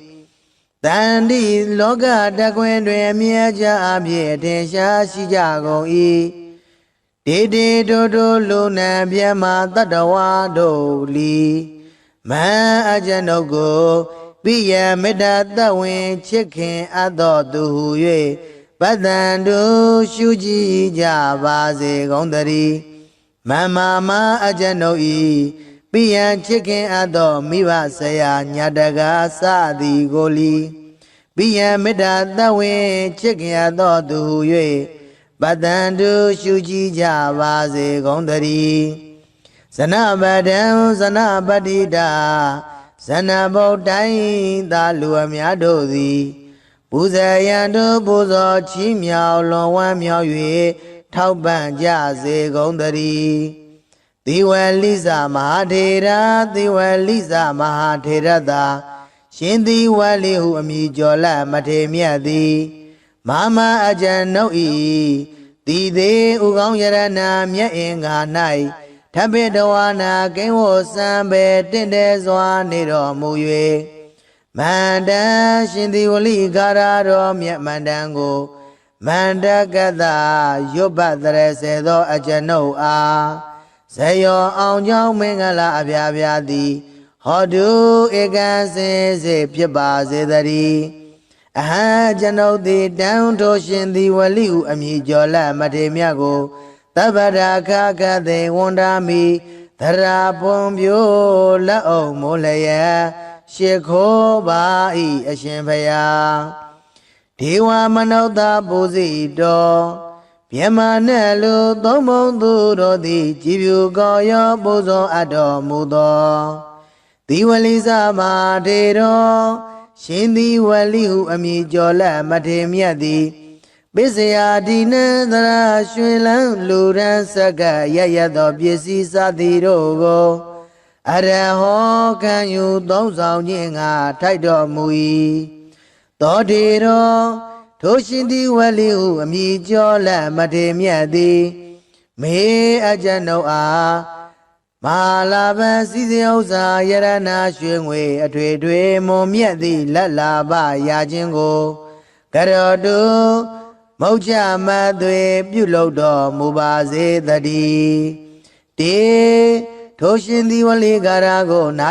တန်တိလောကတကွင်တွင်အမြဲကြအပြည့်ထင်ရှားရှိကြကုန်၏ဒေဒေတိုတိုလူနံပြမတတ္တဝါတို့လီမန်အကျွန်ုပ်ကိုပိယမေတ္တာတဝင်ချစ်ခင်အပ်တော်သူဟု၍ပတ္တန်တို့ရှုကြည်ကြပါစေကုန်သတည်းမမမအကျွန်ုပ်ဤပိယံချစ်ခင်အပ်တော်မိဘဆရာညာတကားစသည်ကိုလီပိယံမေတ္တာတဝင်ချစ်ခင်အပ်တော်သူဟု၍ပတ္တန်တို့ရှုကြည်ကြပါစေကုန်သတည်းဇနပဒံဇနပတိတာဇနဗုဒ္ဓိုင်းသာလူအများတို့သည်ပူဇေယံတို့ပူဇော်ချီးမြှောက်လွန်ဝမ်းမြောက်၍ထောက်ပံ့ကြစေကုန်သတည်းသီဝလိဇမဟာထေရသီဝလိဇမဟာထေရသာရှင်သီဝလိဟုအမည်ကျော်လမထေမြတ်သည်မမအကျွန်ုပ်ဤတည်သေးဥကောင်းယရဏမြတ်အင်္ဂါ၌ထပိတဝါနာကိဝောစံပေတင့်တယ်စွာနေတော်မူ၍မန္တရှင်သီဝလိဂါရတော်မြတ်မန္တန်ကိုမန္တကတရွတ်ပတ်တရစေသောအကျွန်ုပ်အားဇယောအောင်ကြောင်းမင်္ဂလာအပြာပြာသည်ဟောတုဧကံစင်စေဖြစ်ပါစေတည်းအဟံကျွန်ုပ်သည်တန်ထိုးရှင်သီဝလိဟုအမည်ကျော်လမထေမြတ်ကိုသဗ္ဗရာခကသေဝန္ဒာမိသရာပွန်ပြိုလက်အောင်မိုးလျက်ရှ िख ိုးပါဤအရှင်ဖျားဒေဝမနုဿပူဇိတော်မြမနဲ့လူသုံးဘုံသူတို့သည်ကြည်ဖြူကောရောပူဇော်အပ်တော်မူသောသီဝလိဇမာထေတော်ရှင်သီဝလိဟုအမည်ကျော်လက်မထေမြတ်သည်ပစ္စယဒီနသရာရွှင်လန်းလူရန်စကရရသောပစ္စည်းစသည်တို့ကိုအရဟောခံယူသုံးဆောင်ခြင်းငါထိုက်တော်မူ၏သောထေတော်ထိုရှင်သီဝလိဟုအမည်ကျော်လက်မထေမြတ်သည်မေအကျွန်ုပ်အားမဟာလာဘစီစဉ်ဥစ္စာယရဏရွှေငွေအထွေထွေမွန်မြတ်သည့်လက်လာပရာခြင်းကိုကရောတုမௌချမသွေပြုလုပ်တော်မူပါစေတည်းတေထိုရှင်သီဝလိဂါရကိုနာ